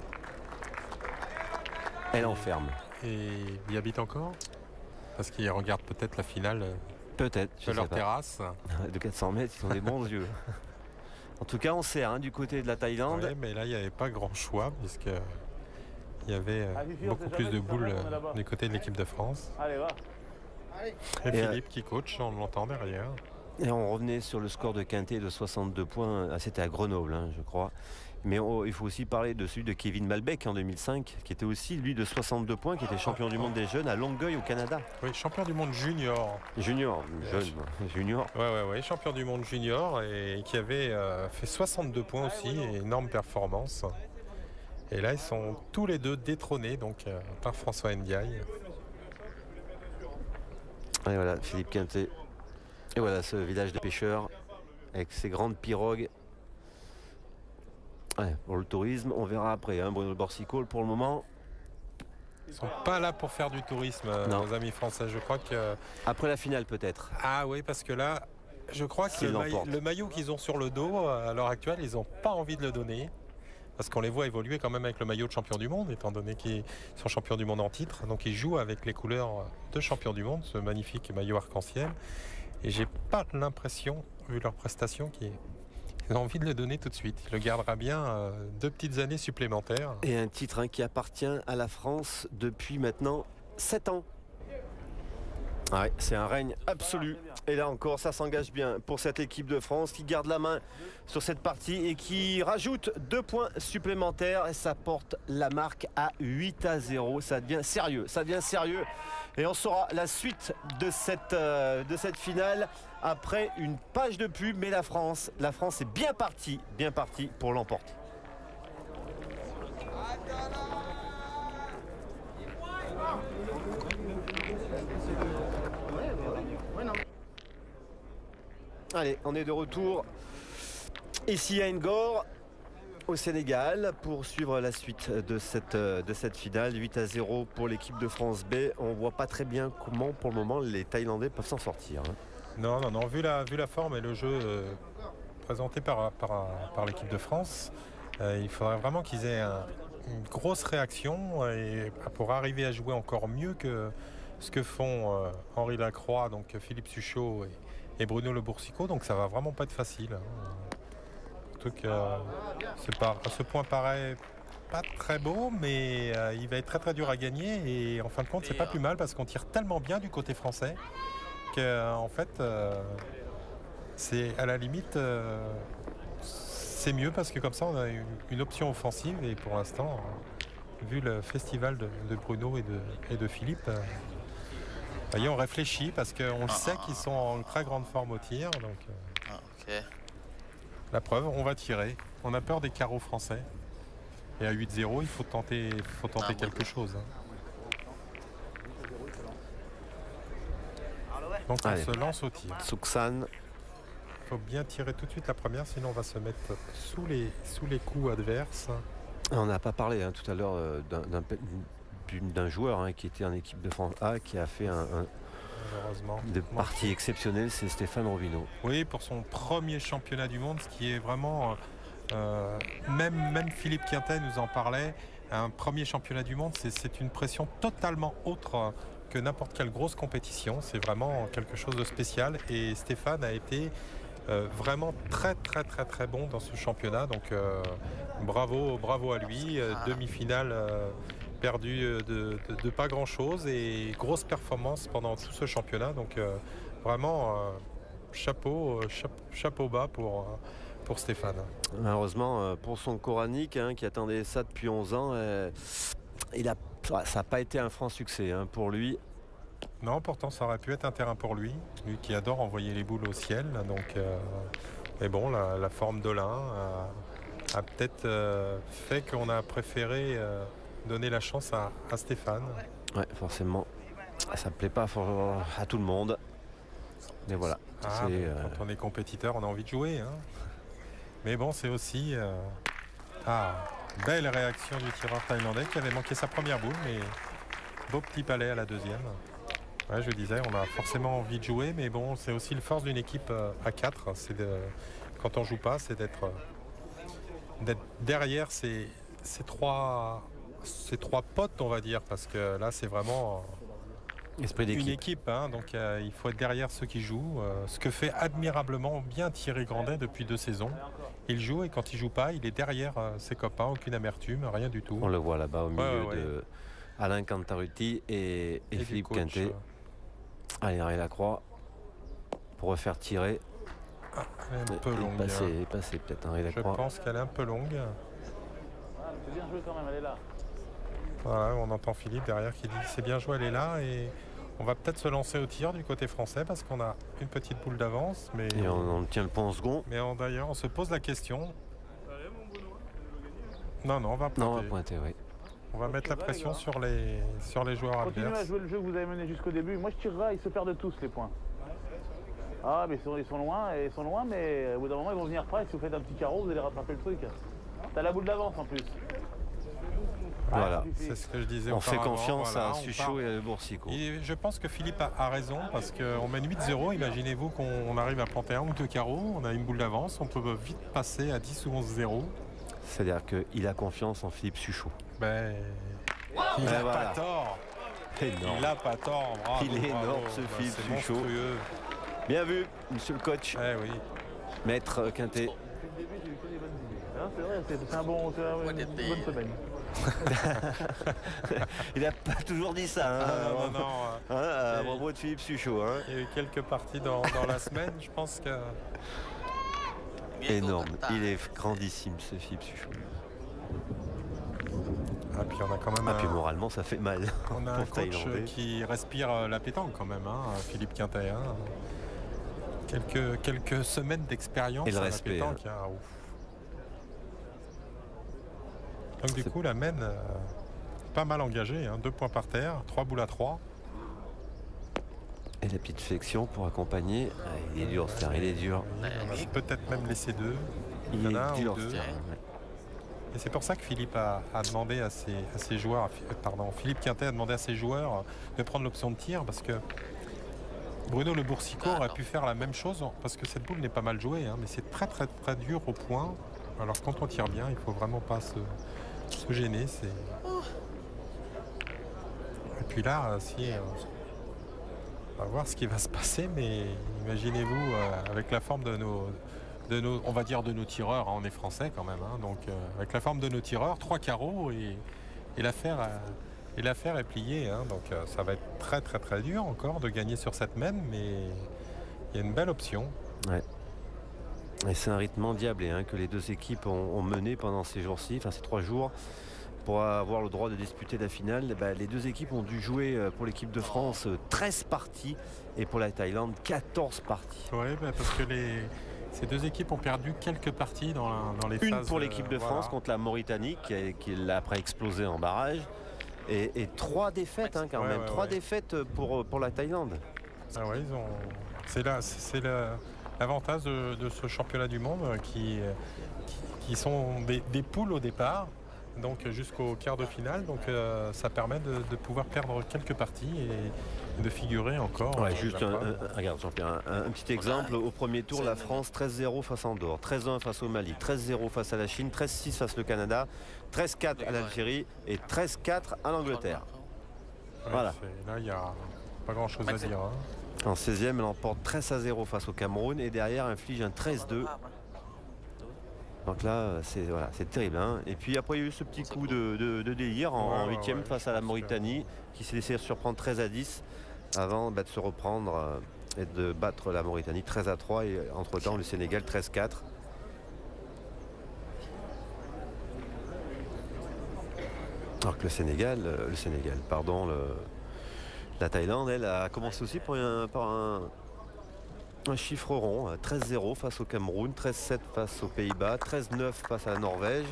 Elle enferme. Et il y habite encore? Parce qu'ils regardent peut-être la finale de leur terrasse. De 400 mètres, ils ont des bons yeux. En tout cas, on sert du côté de la Thaïlande. Oui, mais là, il n'y avait pas grand choix, puisqu'il y avait beaucoup plus de boules du côté de l'équipe de France. Et Philippe qui coach, on l'entend derrière. Et on revenait sur le score de Quintet de 62 points. C'était à Grenoble, je crois. Mais il faut aussi parler de celui de Kevin Malbec en 2005, qui était aussi, lui, de 62 points, qui était champion du monde des jeunes à Longueuil, au Canada. Oui, champion du monde junior. Junior, junior. Oui, champion du monde junior, et qui avait fait 62 points aussi, et énorme performance. Et là, ils sont tous les deux détrônés donc, par François Ndiaye. Et voilà, Philippe Quintet. Et voilà ce village de pêcheurs, avec ses grandes pirogues. Pour le tourisme, on verra après. Bruno Borsicol, pour le moment. Ils ne sont pas là pour faire du tourisme, nos amis français. Je crois que. Après la finale, peut-être. Ah oui, parce que là, je crois que le maillot qu'ils ont sur le dos, à l'heure actuelle, ils n'ont pas envie de le donner. Parce qu'on les voit évoluer quand même avec le maillot de champion du monde, étant donné qu'ils sont champions du monde en titre. Donc ils jouent avec les couleurs de champion du monde, ce magnifique maillot arc-en-ciel. Et j'ai pas l'impression, vu leur prestation, qu'ils il a envie de le donner tout de suite. Il le gardera bien 2 petites années supplémentaires. Et un titre qui appartient à la France depuis maintenant 7 ans. Ouais, c'est un règne absolu. Et là encore, ça s'engage bien pour cette équipe de France qui garde la main sur cette partie et qui rajoute 2 points supplémentaires. Et ça porte la marque à 8-0. Ça devient sérieux. Ça devient sérieux. Et on saura la suite de cette finale après une page de pub. Mais la France est bien partie pour l'emporter. Allez, on est de retour ici à Ngor, au Sénégal, pour suivre la suite de cette finale. 8-0 pour l'équipe de France B. On voit pas très bien comment, pour le moment, les Thaïlandais peuvent s'en sortir. Non, vu la forme et le jeu présenté par l'équipe de France, il faudrait vraiment qu'ils aient une grosse réaction pour arriver à jouer encore mieux que ce que font Henri Lacroix, donc Philippe Suchot et Bruno Le Boursicot, donc ça va vraiment pas être facile. Surtout que ce point paraît pas très beau, mais il va être très très dur à gagner, et en fin de compte c'est pas plus mal parce qu'on tire tellement bien du côté français qu'en fait c'est à la limite c'est mieux parce que comme ça on a une option offensive, et pour l'instant vu le festival de Bruno et de Philippe, voyez, on réfléchit parce qu'on sait qu'ils sont en très grande forme au tir. Donc, okay. La preuve, on va tirer. On a peur des carreaux français. Et à 8-0, il faut tenter quelque chose. Donc on se lance au tir. Souksan. Il faut bien tirer tout de suite la première, sinon on va se mettre sous les coups adverses. On n'a pas parlé tout à l'heure d'un joueur qui était en équipe de France A, qui a fait de partie exceptionnelle, c'est Stéphane Robineau. Oui, pour son premier championnat du monde, ce qui est vraiment même Philippe Quintet nous en parlait. Un premier championnat du monde, c'est une pression totalement autre que n'importe quelle grosse compétition. C'est vraiment quelque chose de spécial, et Stéphane a été vraiment très très très très bon dans ce championnat, donc bravo à lui. Demi-finale perdu de pas grand chose, et grosse performance pendant tout ce championnat, donc vraiment chapeau bas pour Stéphane. Malheureusement pour son coranique qui attendait ça depuis 11 ans, ça n'a pas été un franc succès pour lui. Non, pourtant ça aurait pu être un terrain pour lui qui adore envoyer les boules au ciel, donc mais bon, la forme de l'un a peut-être fait qu'on a préféré donner la chance à Stéphane. Ouais, forcément, ça ne plaît pas à tout le monde, mais voilà. Quand on est compétiteur, on a envie de jouer, mais bon, c'est aussi belle réaction du tireur thaïlandais qui avait manqué sa première boule, mais beau petit palais à la deuxième. Ouais, je disais, on a forcément envie de jouer, mais bon, c'est aussi le force d'une équipe à 4. Quand on joue pas, c'est d'être derrière ces trois potes, on va dire, parce que là, c'est vraiment une équipe. Donc il faut être derrière ceux qui jouent. Ce que fait admirablement bien Thierry Grandet depuis 2 saisons. Il joue, et quand il joue pas, il est derrière ses copains, aucune amertume, rien du tout. On le voit là-bas au milieu de Alain Cantarutti et Philippe Quintet. Allez, Henri Lacroix pour refaire tirer. Elle est un peu longue. Passé peut-être Henri Lacroix. Je pense qu'elle est un peu longue. C'est bien joué quand même, elle est là. Voilà, on entend Philippe derrière qui dit c'est bien joué, elle est là, et on va peut-être se lancer au tir du côté français parce qu'on a une petite boule d'avance. Et on tient le point en second. Mais d'ailleurs, on se pose la question. Non, on va pointer. Non, on va pointer, oui. On va mettre la pression sur les joueurs adverses. Continuez à jouer le jeu que vous avez mené jusqu'au début. Moi, je tirerai, ils se perdent tous les points. Ah, mais ils sont loin, mais au bout d'un moment, ils vont venir près. Si vous faites un petit carreau, vous allez rattraper le truc. T'as la boule d'avance en plus. Voilà, c'est ce que je disais. On fait confiance à Suchot et à Boursicot. Je pense que Philippe a raison, parce qu'on mène 8-0. Imaginez-vous qu'on arrive à planter 1 ou 2 carreaux. On a une boule d'avance, on peut vite passer à 10 ou 11-0. C'est-à-dire qu'il a confiance en Philippe Suchot. Il n'a pas tort. Il n'a pas tort. Bravo, il est énorme, ce Philippe Suchot. Bien vu, monsieur le coach. Oui. Maître Quintet. Depuis le début, j'ai eu que des bonnes idées. Hein, c'est vrai, c'est une bonne semaine. Il n'a pas toujours dit ça. Hein, à propos de Philippe Suchot. Hein. Il y a eu quelques parties dans la semaine, je pense que... Énorme, il est grandissime ce Philippe Suchot. Ah, puis on a quand même puis moralement ça fait mal. On a un coach qui respire la pétanque quand même, hein, Philippe Quintet. Hein. Quelques semaines d'expérience et le à respect, la pétanque. Hein. Donc du coup la mène pas mal engagée, hein, 2 points par terre, 3 boules à 3. Et la petite flexion pour accompagner. Ah, il est dur, il est dur. On a peut-être même laissé 2. Il y en a un ou ou 2. Ouais. Et c'est pour ça que Philippe a demandé à ses joueurs, Philippe Quintet a demandé à ses joueurs de prendre l'option de tir parce que Bruno Le Boursicot aurait pu faire la même chose parce que cette boule n'est pas mal jouée, hein, mais c'est très très très dur au point. Alors quand on tire bien, il faut vraiment pas se gêner. Et puis là, on va voir ce qui va se passer, mais imaginez-vous avec la forme de nos, on va dire de nos tireurs, hein, on est français quand même, hein, donc avec la forme de nos tireurs, 3 carreaux et l'affaire est pliée, hein, donc ça va être très très très dur encore de gagner sur cette mène, mais il y a une belle option. Ouais. Et c'est un rythme endiablé hein, que les deux équipes ont mené pendant ces jours-ci, enfin ces 3 jours. Pour avoir le droit de disputer la finale, les deux équipes ont dû jouer pour l'équipe de France 13 parties et pour la Thaïlande 14 parties. Oui, parce que ces deux équipes ont perdu quelques parties dans les phases. Une pour l'équipe de France contre la Mauritanie qui l'a après explosé en barrage et 3 défaites hein, quand même. 3 défaites pour la Thaïlande. Ah ouais, c'est l'avantage de ce championnat du monde qui sont des poules au départ. Donc jusqu'au quart de finale, donc ça permet de pouvoir perdre quelques parties et de figurer encore. Ouais, juste regarde Jean-Pierre, un petit exemple. Au premier tour, la France 13-0 face à Andorre, 13-1 face au Mali, 13-0 face à la Chine, 13-6 face au Canada, 13-4 à l'Algérie et 13-4 à l'Angleterre. Ouais, voilà. Là, il n'y a pas grand-chose à dire. Hein. En 16e, elle emporte 13-0 face au Cameroun et derrière inflige un 13-2. Donc là, c'est terrible. Hein. Et puis après, il y a eu ce petit coup de délire en 8e face à la Mauritanie qui s'est laissé surprendre 13-10 avant de se reprendre et de battre la Mauritanie 13-3 et entre-temps le Sénégal 13-4. Alors que la Thaïlande, elle a commencé aussi par un chiffre rond, 13-0 face au Cameroun, 13-7 face aux Pays-Bas, 13-9 face à la Norvège.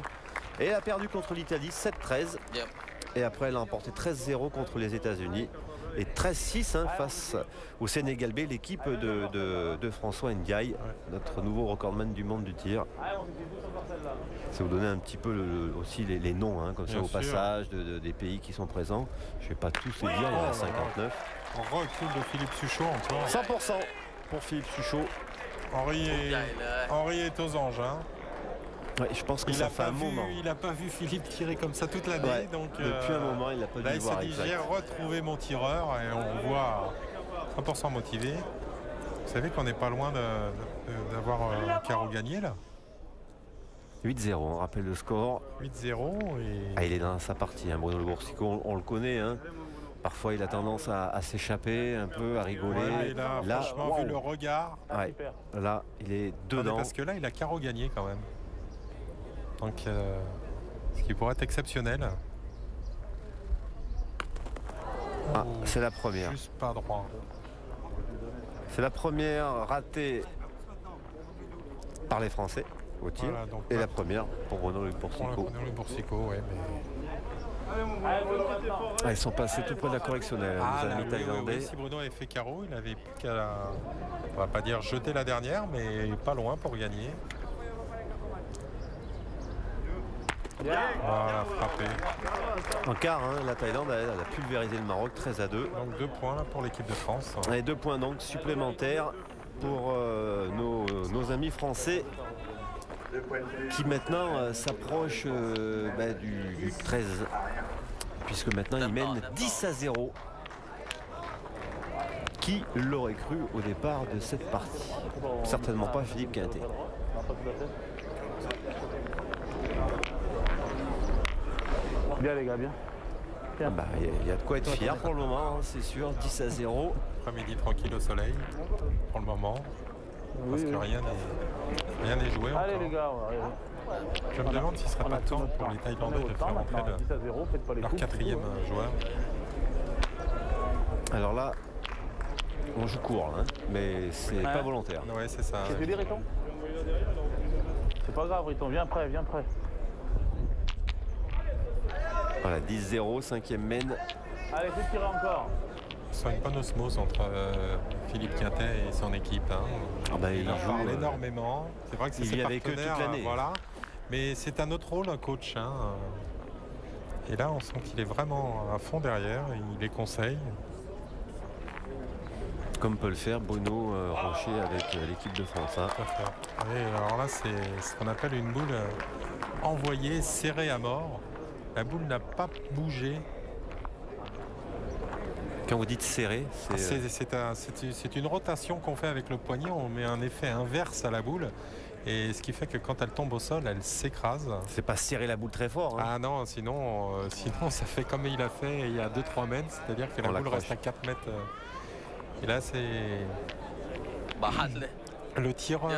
Et elle a perdu contre l'Italie 7-13. Et après, elle a emporté 13-0 contre les États-Unis. Et 13-6 hein, face au Sénégal B, l'équipe de François Ndiaye, notre nouveau recordman du monde du tir. Ça vous donner un petit peu aussi les noms, hein, comme ça au passage des pays qui sont présents. Je ne vais pas tous les dire, il y en a 59. On recule de Philippe Suchot encore. 100% pour Philippe Suchot. Henri est aux anges. Hein. Ouais, je pense que ça fait un moment. Il n'a pas vu Philippe tirer comme ça toute l'année. Ouais, donc, depuis un moment, il n'a pas dû le voir. Là, il s'est dit, j'ai retrouvé mon tireur et on voit 100% motivé. Vous savez qu'on n'est pas loin d'avoir un carreau gagné là. 8-0, on rappelle le score. 8-0. Il est dans sa partie, hein, Bruno Le Boursicot, on le connaît. Hein. Parfois, il a tendance à s'échapper un peu, à rigoler. Ouais, là, franchement, vu le regard, là, il est dedans. Parce que là, il a carreau gagné quand même. Donc, ce qui pourrait être exceptionnel. C'est la première. Juste pas droit. C'est la première ratée par les Français au tir. Voilà, donc, et la première pour Bruno Le Boursicot. Ils sont passés tout près de la correctionnelle, les amis thaïlandais. Si Bruno avait fait carreau, il n'avait plus qu'à, on va pas dire jeter la dernière, mais pas loin pour gagner. Voilà, frappé. En quart, hein, la Thaïlande elle a pulvérisé le Maroc 13-2. Donc 2 points là pour l'équipe de France. Et 2 points donc supplémentaires pour nos amis français qui maintenant s'approchent du 13. Puisque maintenant ils mènent 10-0. Qui l'aurait cru au départ de cette partie? Certainement pas Philippe Quintet. Bien les gars, bien. Ah bah, y a de quoi être fier pour le moment, hein, c'est sûr. 10-0. Après-midi tranquille au soleil pour le moment. Parce que rien n'est joué Allez encore. les gars, Je me demande s'il ne serait pas temps pour les Thaïlandais de faire entrer leur quatrième joueur. Alors là, on joue court, hein, mais c'est pas volontaire. Ouais, c'est ça. Qu'est-ce que tu dis, Riton? C'est pas grave, Riton, viens prêt, viens prêt. Voilà, 10-0, 5e mène. Allez, fais tirer encore. C'est une bonne osmose entre Philippe Quintet et son équipe. Hein. Ah bah, il leur joue parle énormément. C'est vrai que c'est il ses vit avec eux partenaires, toute l'année. voilà. Mais c'est un autre rôle, un coach. Hein. Et là, on sent qu'il est vraiment à fond derrière. Il les conseille. Comme peut le faire Bruno Rocher avec l'équipe de France. Hein. Tout à fait. Et alors là, c'est ce qu'on appelle une boule envoyée, serrée à mort. La boule n'a pas bougé. Quand vous dites serré, c'est une rotation qu'on fait avec le poignet. On met un effet inverse à la boule. Et ce qui fait que quand elle tombe au sol, elle s'écrase. c'est pas serrer la boule très fort. Hein. Ah non, sinon ça fait comme il a fait il y a 2-3 mètres. C'est-à-dire que la boule reste à 4 mètres. Et là, c'est... Le tireur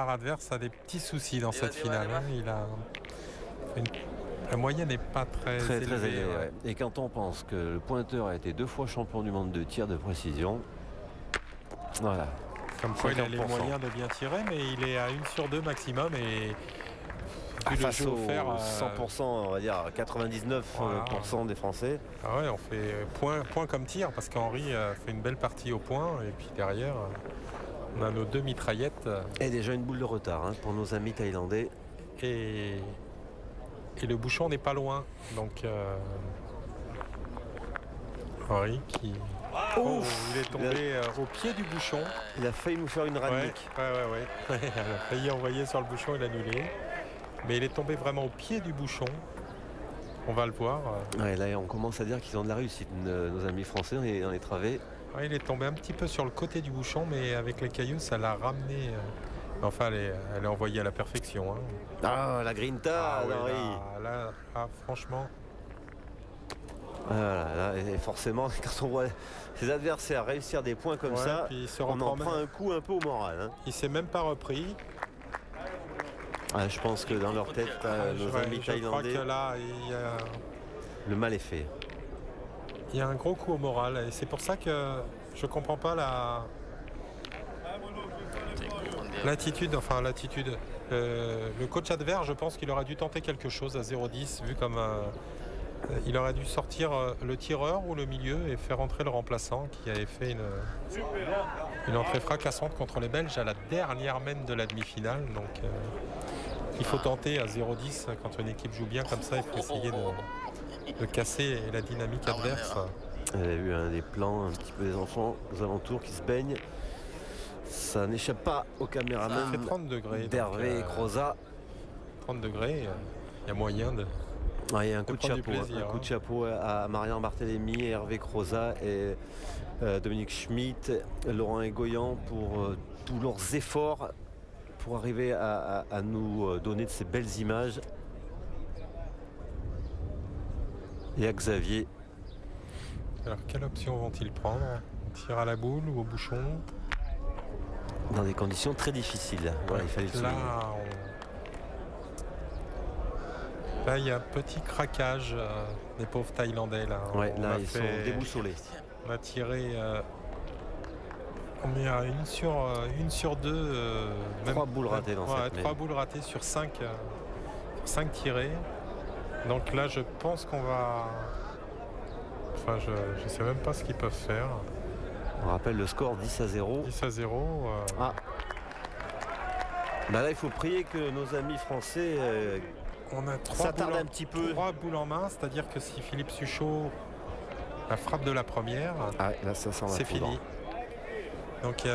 adverse a des petits soucis dans cette finale. Hein. La moyenne n'est pas très élevée. Ouais. Et quand on pense que le pointeur a été 2 fois champion du monde de tir de précision, voilà. Comme quoi, il a les moyens de bien tirer, mais il est à 1 sur 2 maximum. Et face au 100%, on va dire 99% des Français. Ah ouais, on fait point comme tir, parce qu'Henri fait une belle partie au point. Et puis derrière, on a nos 2 mitraillettes. Et déjà une boule de retard hein, pour nos amis thaïlandais. Et le bouchon n'est pas loin. Donc Henri qui... il est tombé au pied du bouchon. Il a failli nous faire une ranique. Ouais. Il a failli envoyer sur le bouchon et l'annuler. Mais il est tombé vraiment au pied du bouchon. On va le voir. Ouais, là, on commence à dire qu'ils ont de la réussite. Nos amis français dans les travées. Ouais, il est tombé un petit peu sur le côté du bouchon, mais avec les cailloux, ça l'a ramené. Enfin, elle est envoyée à la perfection. Hein. Ah, la grinta, là, franchement. Voilà, et forcément, quand on voit ses adversaires réussir des points comme ça, on en prend un coup un peu au moral. Hein. Il s'est même pas repris. Je pense que dans leur tête, nos amis thaïlandais, je crois que là, le mal est fait. Il y a un gros coup au moral. Et c'est pour ça que je comprends pas l'attitude. Le coach adverse, je pense qu'il aurait dû tenter quelque chose à 0-10, vu comme il aurait dû sortir le tireur ou le milieu et faire entrer le remplaçant qui avait fait une entrée fracassante contre les Belges à la dernière mène de la demi-finale. Donc il faut tenter à 0-10 quand une équipe joue bien comme ça. Il faut essayer de casser la dynamique adverse. Il y a eu des plans, un petit peu des enfants aux alentours qui se baignent. Ça n'échappe pas au caméraman. Il fait 30 degrés. D'Hervé Croza. 30 degrés, il y a moyen de... Il y a un coup de chapeau, coup de chapeau à Marian Barthélémy, Hervé Croza et Dominique Schmitt, Laurent Egoyan pour tous leurs efforts pour arriver à nous donner de ces belles images. Et à Xavier. Alors quelle option vont-ils prendre? On tire à la boule ou au bouchon? Dans des conditions très difficiles. Voilà, il fallait le souligner. Là, il y a un petit craquage des pauvres Thaïlandais. Là, ils sont déboussolés. On a tiré... on est à 1 sur 2. 3 boules ratées dans cette 3 boules ratées sur 5 tirées. Donc là, je pense qu'on va... Enfin, je ne sais même pas ce qu'ils peuvent faire. On rappelle le score 10-0. 10-0. Là, il faut prier que nos amis français on a 3 boules en main, c'est-à-dire que si Philippe Suchot la frappe de la première, c'est fini. Donc il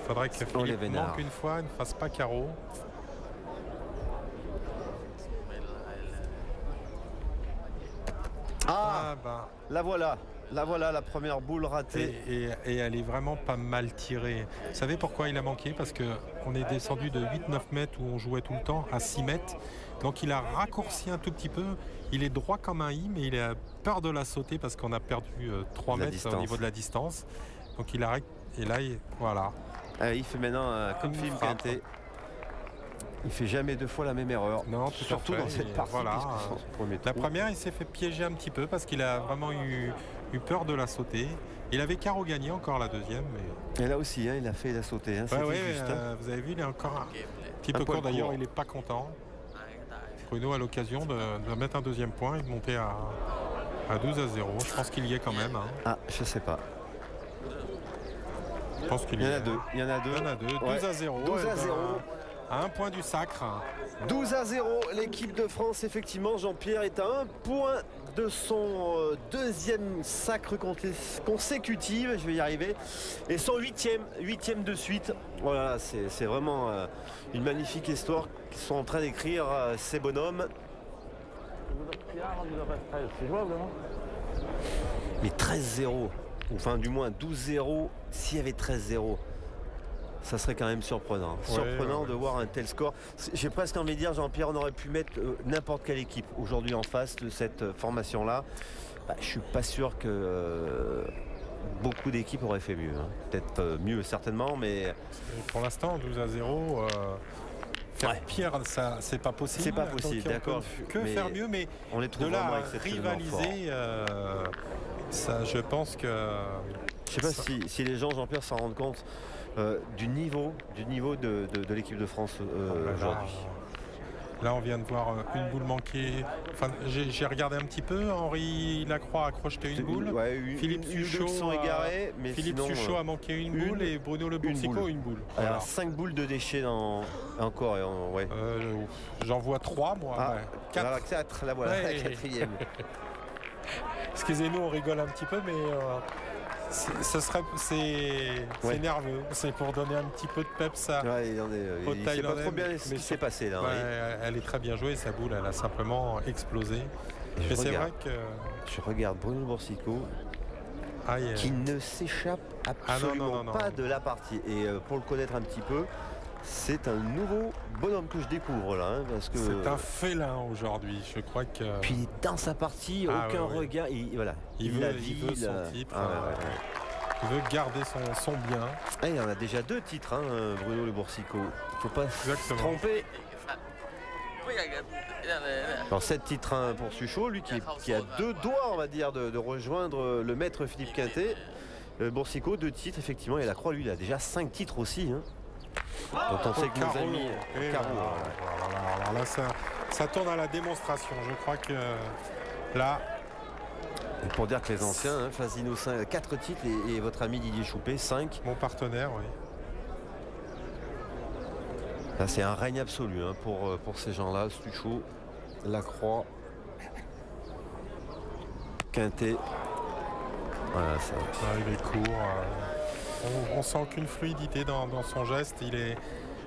faudrait que Philippe manque une fois, ne fasse pas carreau. La voilà. Là voilà la première boule ratée. Et elle est vraiment pas mal tirée. Vous savez pourquoi il a manqué? Parce qu'on est descendu de 8-9 mètres où on jouait tout le temps à 6 mètres. Donc il a raccourci un tout petit peu. Il est droit comme un i, mais il a peur de la sauter parce qu'on a perdu 3 mètres au niveau de la distance. Donc il arrête. Et là, voilà. Il fait maintenant comme Philippe Quintet. Il fait jamais deux fois la même erreur. Non, surtout dans cette partie. Voilà. La trou. première, il s'est fait piéger un petit peu parce qu'il a vraiment eu peur de la sauter. Il avait carreau gagné encore la deuxième. Mais... Et là aussi, il a fait la sauter. Juste, vous avez vu, il est encore un petit peu court. D'ailleurs, il n'est pas content. Bruno a l'occasion de mettre un deuxième point et de monter à 12-0. Je pense qu'il y est quand même. Ah, je sais pas. Je pense qu'il y en a deux. Il y en a deux. 12-0. 12-0. À un point du sacre. 12-0, l'équipe de France, effectivement, Jean-Pierre est à un point de son deuxième sacre consécutif, je vais y arriver, et son huitième de suite. Voilà, c'est vraiment une magnifique histoire qu'ils sont en train d'écrire ces bonhommes. C'est jouable, hein? Mais 13-0, enfin du moins 12-0, s'il y avait 13-0. Ça serait quand même surprenant. Surprenant de voir un tel score. J'ai presque envie de dire, Jean-Pierre, on aurait pu mettre n'importe quelle équipe aujourd'hui en face de cette formation-là. Je ne suis pas sûr que beaucoup d'équipes auraient fait mieux. Peut-être mieux certainement, mais... Pour l'instant, 12-0, pire, ça, c'est pas possible. C'est pas possible, d'accord. Que faire mieux, mais on les trouve de là à rivaliser, ça, je pense que... Je ne sais pas si les gens, Jean-Pierre, s'en rendent compte. Du niveau de l'équipe de France aujourd'hui. Là, on vient de voir une boule manquée. Enfin, j'ai regardé un petit peu. Henri Lacroix a crocheté une boule. Philippe Suchot a manqué une boule et Bruno Le Boursico une boule. Voilà. 5 boules de déchets encore. J'en vois 3, moi. 4, la voilà, la quatrième. Excusez-nous, on rigole un petit peu, mais... c'est nerveux, c'est pour donner un petit peu de peps à au Thaïlandais. Il sait pas trop bien ce qui s'est passé là. Elle est très bien jouée, sa boule, elle a simplement explosé. Mais c'est vrai que... Je regarde Bruno Boursico qui ne s'échappe absolument pas de la partie. Et pour le connaître un petit peu, c'est un nouveau bonhomme que je découvre là. Parce que c'est un félin aujourd'hui, je crois que... Puis il est dans sa partie, aucun regard. Il veut son titre. Il veut garder son bien. Il en a déjà 2 titres, Bruno Le Boursico. Il ne faut pas se tromper. Alors 7 titres pour Suchot, lui qui a 2 doigts, on va dire, de rejoindre le maître Philippe Quintet. Boursico, 2 titres, effectivement. Et Lacroix, lui, il a déjà 5 titres aussi. Dont on sait que nos amis alors là, ça tourne à la démonstration. Je crois que là... Et pour dire que les anciens, Fasino 4 titres et votre ami Didier Choupé 5. Mon partenaire, oui. Là, c'est un règne absolu pour ces gens-là. Suchot, Lacroix, Quintet. Voilà, ça. Il est court. On sent aucune fluidité dans son geste.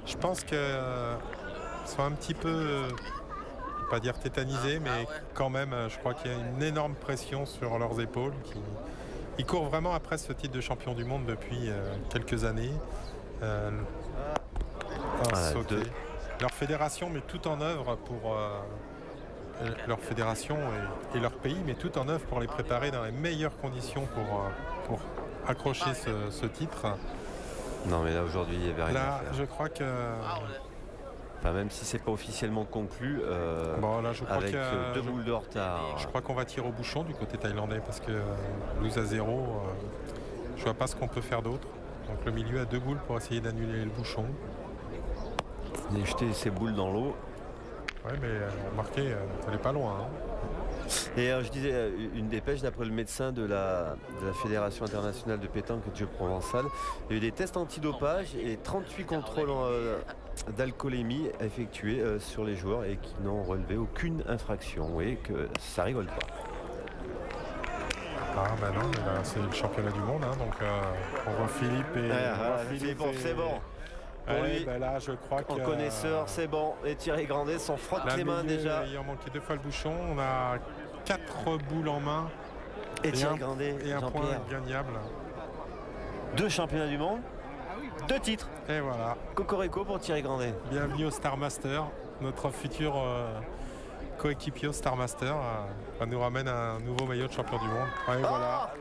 Je pense que sont un petit peu, pas dire tétanisés, mais quand même, je crois qu'il y a une énorme pression sur leurs épaules. Ils courent vraiment après ce titre de champion du monde depuis quelques années. Leur fédération met tout en œuvre pour leur fédération et leur pays, met tout en œuvre pour les préparer dans les meilleures conditions pour accrocher ce titre. Non mais là aujourd'hui il y avait rien à faire. Je crois que... Enfin, même si c'est pas officiellement conclu, là, je crois avec 2 boules de retard. Je crois qu'on va tirer au bouchon du côté thaïlandais parce que 12-0, je vois pas ce qu'on peut faire d'autre. Donc le milieu a 2 boules pour essayer d'annuler le bouchon. Il a jeté ses boules dans l'eau. Oui, mais remarquez, elle n'est pas loin. Et je disais, une dépêche d'après le médecin de la Fédération internationale de pétanque de Dieu Provençal. Il y a eu des tests antidopage et 38 contrôles d'alcoolémie effectués sur les joueurs et qui n'ont relevé aucune infraction. Vous voyez que ça rigole pas. Ah ben non, mais là c'est le championnat du monde, donc on voit Philippe et... c'est bon. Pour lui, là, je crois en connaisseur, c'est bon. Et Thierry Grandet s'en frotte les mains déjà. Il en manquait 2 fois le bouchon. On a 4 boules en main. Et Thierry Grandet, et un point Jean-Pierre. gagnable. 2 championnats du monde, 2 titres. Et voilà. Cocorico pour Thierry Grandet. Bienvenue au Star Master. Notre futur coéquipier au Star Master nous ramène un nouveau maillot de champion du monde. Ouais, voilà.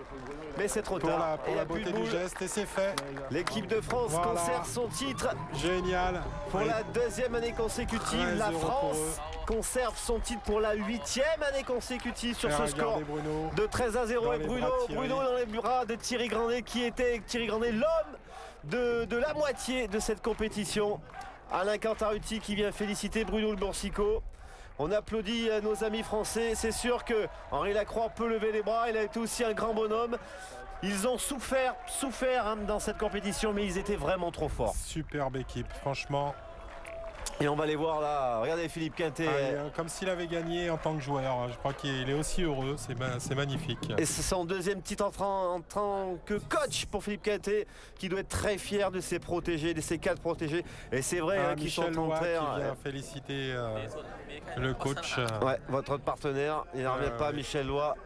Mais c'est trop Pour tard. la, Et il y a beauté plus de du boule. geste, et c'est fait. L'équipe de France Voilà. conserve son titre Génial. pour Oui. la 2e année consécutive. 13 La € pour France conserve son titre pour la 8e année consécutive sur Et ce score regardez Bruno. de 13-0. Dans Et les Bruno, bras de Thierry. Bruno dans les bras de Thierry Grandet, qui était Thierry Grandet, l'homme de la moitié de cette compétition. Alain Cantarutti qui vient féliciter Bruno Le Boursicot. On applaudit nos amis français. C'est sûr que Henri Lacroix peut lever les bras. Il a été aussi un grand bonhomme. Ils ont souffert dans cette compétition, mais ils étaient vraiment trop forts. Superbe équipe, franchement. Et on va les voir là. Regardez Philippe Quintet. Comme s'il avait gagné en tant que joueur. Je crois qu'il est aussi heureux. C'est magnifique. Et c'est son 2e titre en tant que coach pour Philippe Quintet, qui doit être très fier de ses protégés, de ses 4 protégés. Et c'est vrai qu'ils sont Michel en Lois terre. qui vient féliciter le coach. Ouais, votre partenaire, il n'en revient pas, oui. Michel Lois.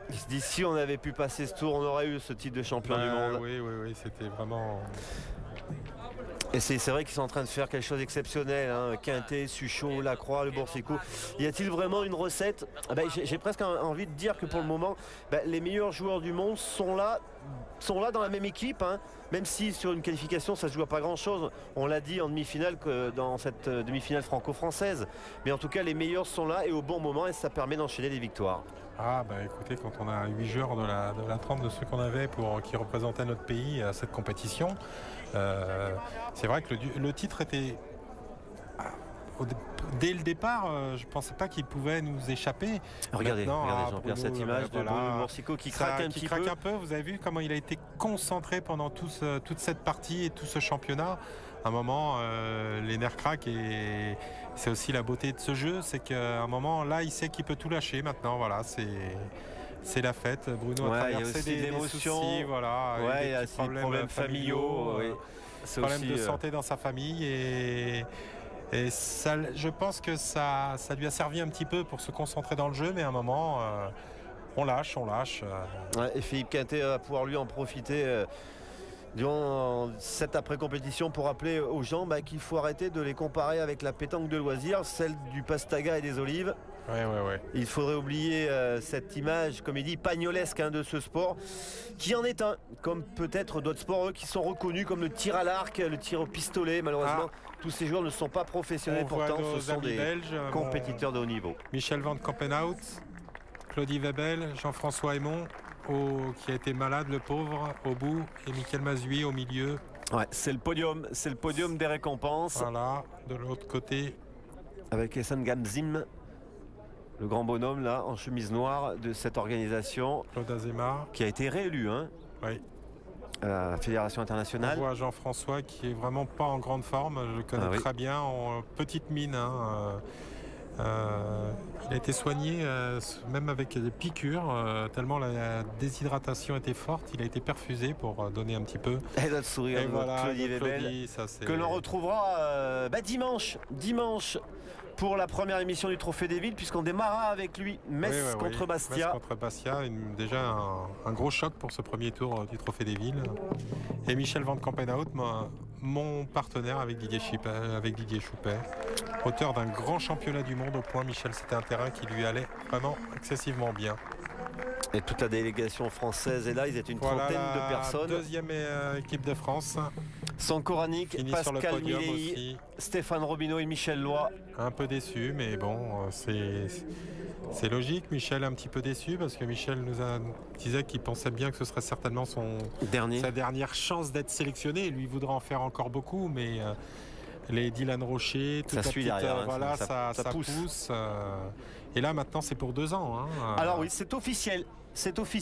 Il se dit, si on avait pu passer ce tour, on aurait eu ce titre de champion du monde. Oui, c'était vraiment... Et c'est vrai qu'ils sont en train de faire quelque chose d'exceptionnel. Hein. Quintet, Suchot, Lacroix, Le Boursicot. Y a-t-il vraiment une recette? J'ai presque envie de dire que pour le moment, les meilleurs joueurs du monde sont là dans la même équipe. Hein. Même si sur une qualification, ça ne se joue à pas grand-chose. On l'a dit en demi-finale, dans cette demi-finale franco-française. Mais en tout cas, les meilleurs sont là et au bon moment, et ça permet d'enchaîner des victoires. Ah écoutez, quand on a 8 joueurs de la trempe de ceux qu'on avait qui représentaient notre pays à cette compétition, c'est vrai que le titre était... Dès le départ, je ne pensais pas qu'il pouvait nous échapper. Regardez Jean-Pierre, Bruno, cette image de voilà. Bruno Boursicot qui craque un petit peu. Vous avez vu comment il a été concentré pendant toute cette partie et tout ce championnat. À un moment, les nerfs craquent, et c'est aussi la beauté de ce jeu, c'est qu'à un moment, là, il sait qu'il peut tout lâcher maintenant. Voilà, c'est la fête. Bruno a traversé des soucis, voilà, il y a des des problèmes familiaux, problèmes de santé dans sa famille, et ça, je pense que ça lui a servi un petit peu pour se concentrer dans le jeu, mais à un moment, on lâche. Ouais, et Philippe Quintet va pouvoir lui en profiter durant cette après-compétition pour rappeler aux gens qu'il faut arrêter de les comparer avec la pétanque de loisirs, celle du Pastaga et des Olives. Ouais. Il faudrait oublier cette image, comme il dit, pagnolesque de ce sport, qui en est un, comme peut-être d'autres sports qui sont reconnus, comme le tir à l'arc, le tir au pistolet. Malheureusement, tous ces joueurs ne sont pas professionnels, pourtant ce sont des compétiteurs de haut niveau. Michel Van Kampenhout, Claudie Webel, Jean-François Aymon, qui a été malade, le pauvre, au bout, et Michael Mazui au milieu. Ouais, c'est le podium des récompenses. Voilà, de l'autre côté. Avec Essam Gamzim, le grand bonhomme là, en chemise noire de cette organisation. Claude Azémar. Qui a été réélu oui. À la Fédération internationale. On voit Jean-François qui est vraiment pas en grande forme, je le connais très bien, en petite mine. Il a été soigné même avec des piqûres, tellement la déshydratation était forte. Il a été perfusé pour donner un petit peu. Et notre sourire de Claudie Webel, que l'on retrouvera dimanche pour la première émission du Trophée des Villes, puisqu'on démarrera avec lui Metz contre Bastia. Metz contre Bastia, déjà un gros choc pour ce premier tour du Trophée des Villes. Et Michel Van Kampenhout, mon partenaire avec Didier Choupet, auteur d'un grand championnat du monde au point. Michel, c'était un terrain qui lui allait vraiment excessivement bien. Et toute la délégation française est là, ils étaient une trentaine de personnes. Deuxième équipe de France. Sanko Ranik, Pascal Milei, Stéphane Robineau et Michel Lois. Un peu déçu, mais bon, c'est logique. Michel est un petit peu déçu parce que Michel disait qu'il pensait bien que ce serait certainement sa dernière chance d'être sélectionné. Lui voudra en faire encore beaucoup, mais les Dylan Rocher, ça suit derrière, ça pousse. Et là maintenant c'est pour 2 ans. Alors oui, c'est officiel.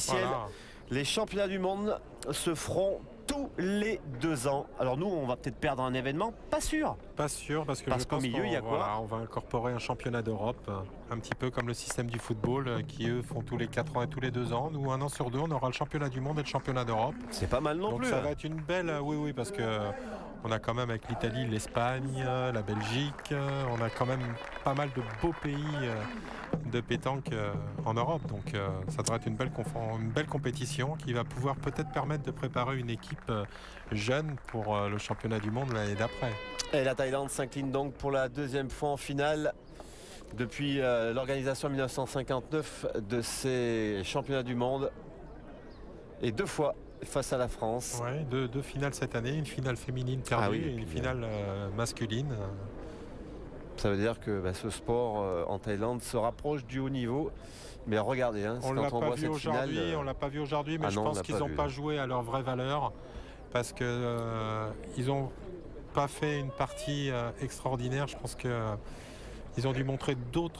Voilà. Les championnats du monde se feront tous les 2 ans. Alors nous, on va peut-être perdre un événement, pas sûr. Parce que qu'au milieu, il y a quoi ? On va incorporer un championnat d'Europe, un petit peu comme le système du football, qui eux font tous les 4 ans et tous les 2 ans. Nous, 1 an sur 2, on aura le championnat du monde et le championnat d'Europe. C'est pas mal non plus. Donc ça va être une belle... Oui, parce que on a quand même avec l'Italie, l'Espagne, la Belgique, on a quand même pas mal de beaux pays de pétanque en Europe. Donc ça devrait être une belle compétition qui va pouvoir peut-être permettre de préparer une équipe jeune pour le championnat du monde l'année d'après. Et la Thaïlande s'incline donc pour la deuxième fois en finale depuis l'organisation en 1959 de ces championnats du monde. Et 2 fois face à la France. Ouais, deux finales cette année, une finale féminine perdue et une finale masculine. Ça veut dire que ce sport en Thaïlande se rapproche du haut niveau. Mais regardez, on ne l'a pas vu aujourd'hui, on l'a pas vu aujourd'hui, mais je pense qu'ils n'ont pas joué à leur vraie valeur parce qu'ils n'ont pas fait une partie extraordinaire. Je pense qu'ils ont dû montrer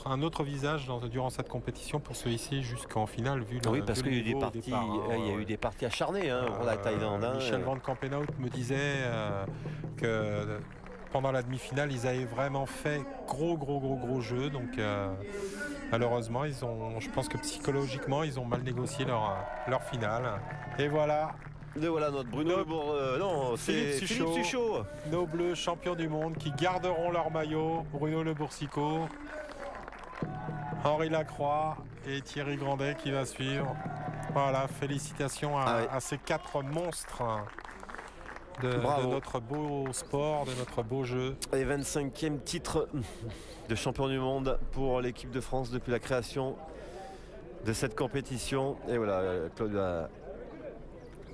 un autre visage durant cette compétition pour se hisser jusqu'en finale. Oui, parce qu'il y a eu des parties acharnées pour la Thaïlande. Michel Van Campenhout me disait que pendant la demi-finale, ils avaient vraiment fait gros jeu. Donc malheureusement, je pense que psychologiquement, ils ont mal négocié leur finale. Et voilà. Et voilà notre Bruno. C'est Philippe Suchot. Nos Bleus champions du monde qui garderont leur maillot. Bruno Le Boursicot, Henri Lacroix et Thierry Grandet qui va suivre. Voilà, félicitations à ces 4 monstres de notre beau sport, de notre beau jeu. Et 25e titre de champion du monde pour l'équipe de France depuis la création de cette compétition. Et voilà, Claude.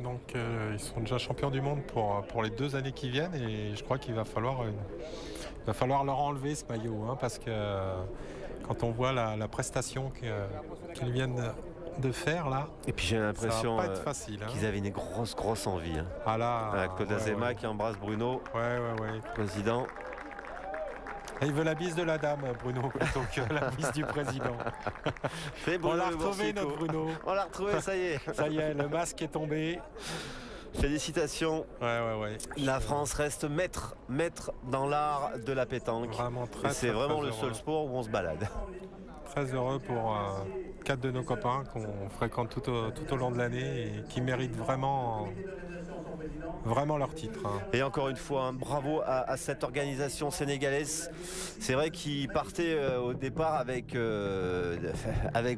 Donc ils sont déjà champions du monde pour les 2 années qui viennent et je crois qu'il va falloir leur enlever ce maillot parce que quand on voit la prestation qu'ils viennent de faire là. Et puis j'ai l'impression pas être facile, qu'ils avaient une grosse envie. Claude ouais, Azema qui embrasse Bruno, président. Et il veut la bise de la dame, Bruno, plutôt que la bise du président. On l'a retrouvé, notre Bruno. On l'a retrouvé, ça y est. Ça y est, le masque est tombé. Félicitations. Ouais. La France reste maître dans l'art de la pétanque. Vraiment c'est vraiment le seul sport où on se balade. Très heureux pour 4 de nos copains qu'on fréquente tout au long de l'année et qui méritent vraiment leur titre. Et encore une fois, bravo à cette organisation sénégalaise. C'est vrai qu'ils partaient au départ avec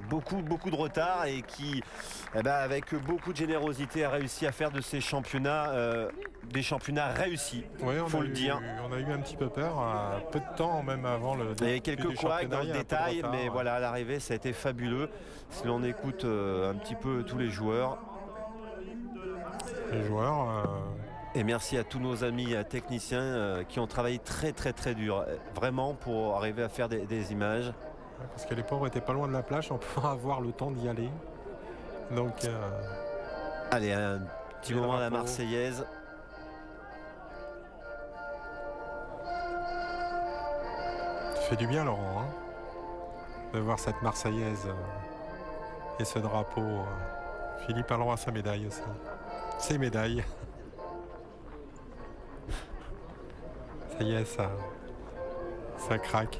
beaucoup de retard et qui, avec beaucoup de générosité, a réussi à faire de ces championnats des championnats réussis. Oui, faut le dire. On a eu un petit peu peur, peu de temps même avant le début. Il y avait quelques couacs dans le détail, mais voilà, à l'arrivée, ça a été fabuleux. Si l'on écoute un petit peu tous les joueurs. Et merci à tous nos amis techniciens qui ont travaillé très dur, vraiment, pour arriver à faire des images. Parce que les pauvres étaient pas loin de la plage, on peut avoir le temps d'y aller. Donc, allez, un petit moment à la Marseillaise. Ça fait du bien, Laurent, de voir cette Marseillaise et ce drapeau. Philippe a le droit à sa médaille aussi. Ses médailles. Ça y est, ça craque.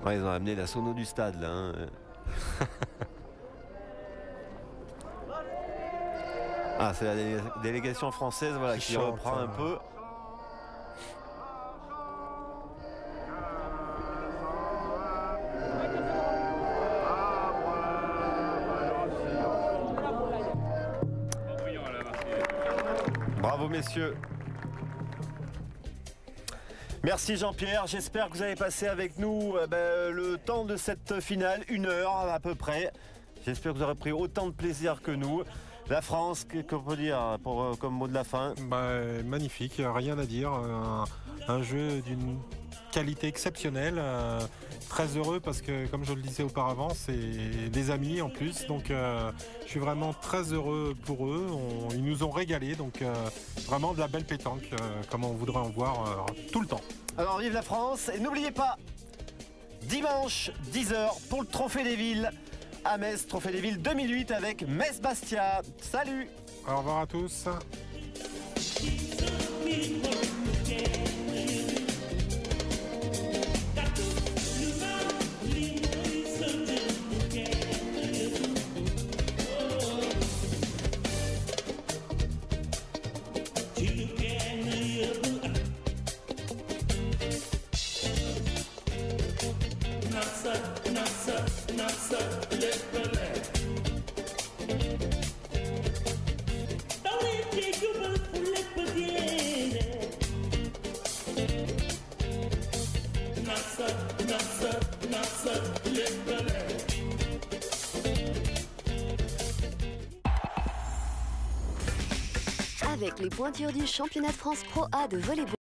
Ils ont amené la sono du stade là. C'est la délégation française qui reprend un peu. Bravo messieurs. Merci Jean-Pierre, j'espère que vous avez passé avec nous le temps de cette finale, 1 heure à peu près. J'espère que vous aurez pris autant de plaisir que nous. La France, qu'on peut dire comme mot de la fin? Magnifique, rien à dire. Un jeu d'une qualité exceptionnelle. Très heureux parce que, comme je le disais auparavant, c'est des amis en plus. Donc je suis vraiment très heureux pour eux. Ils nous ont régalé. Donc vraiment de la belle pétanque, comme on voudrait en voir tout le temps. Alors vive la France et n'oubliez pas, dimanche 10h pour le Trophée des Villes à Metz, Trophée des Villes 2008 avec Metz-Bastia. Salut. Au revoir à tous. Nossa avec les pointures du championnat de France Pro A de volleyball.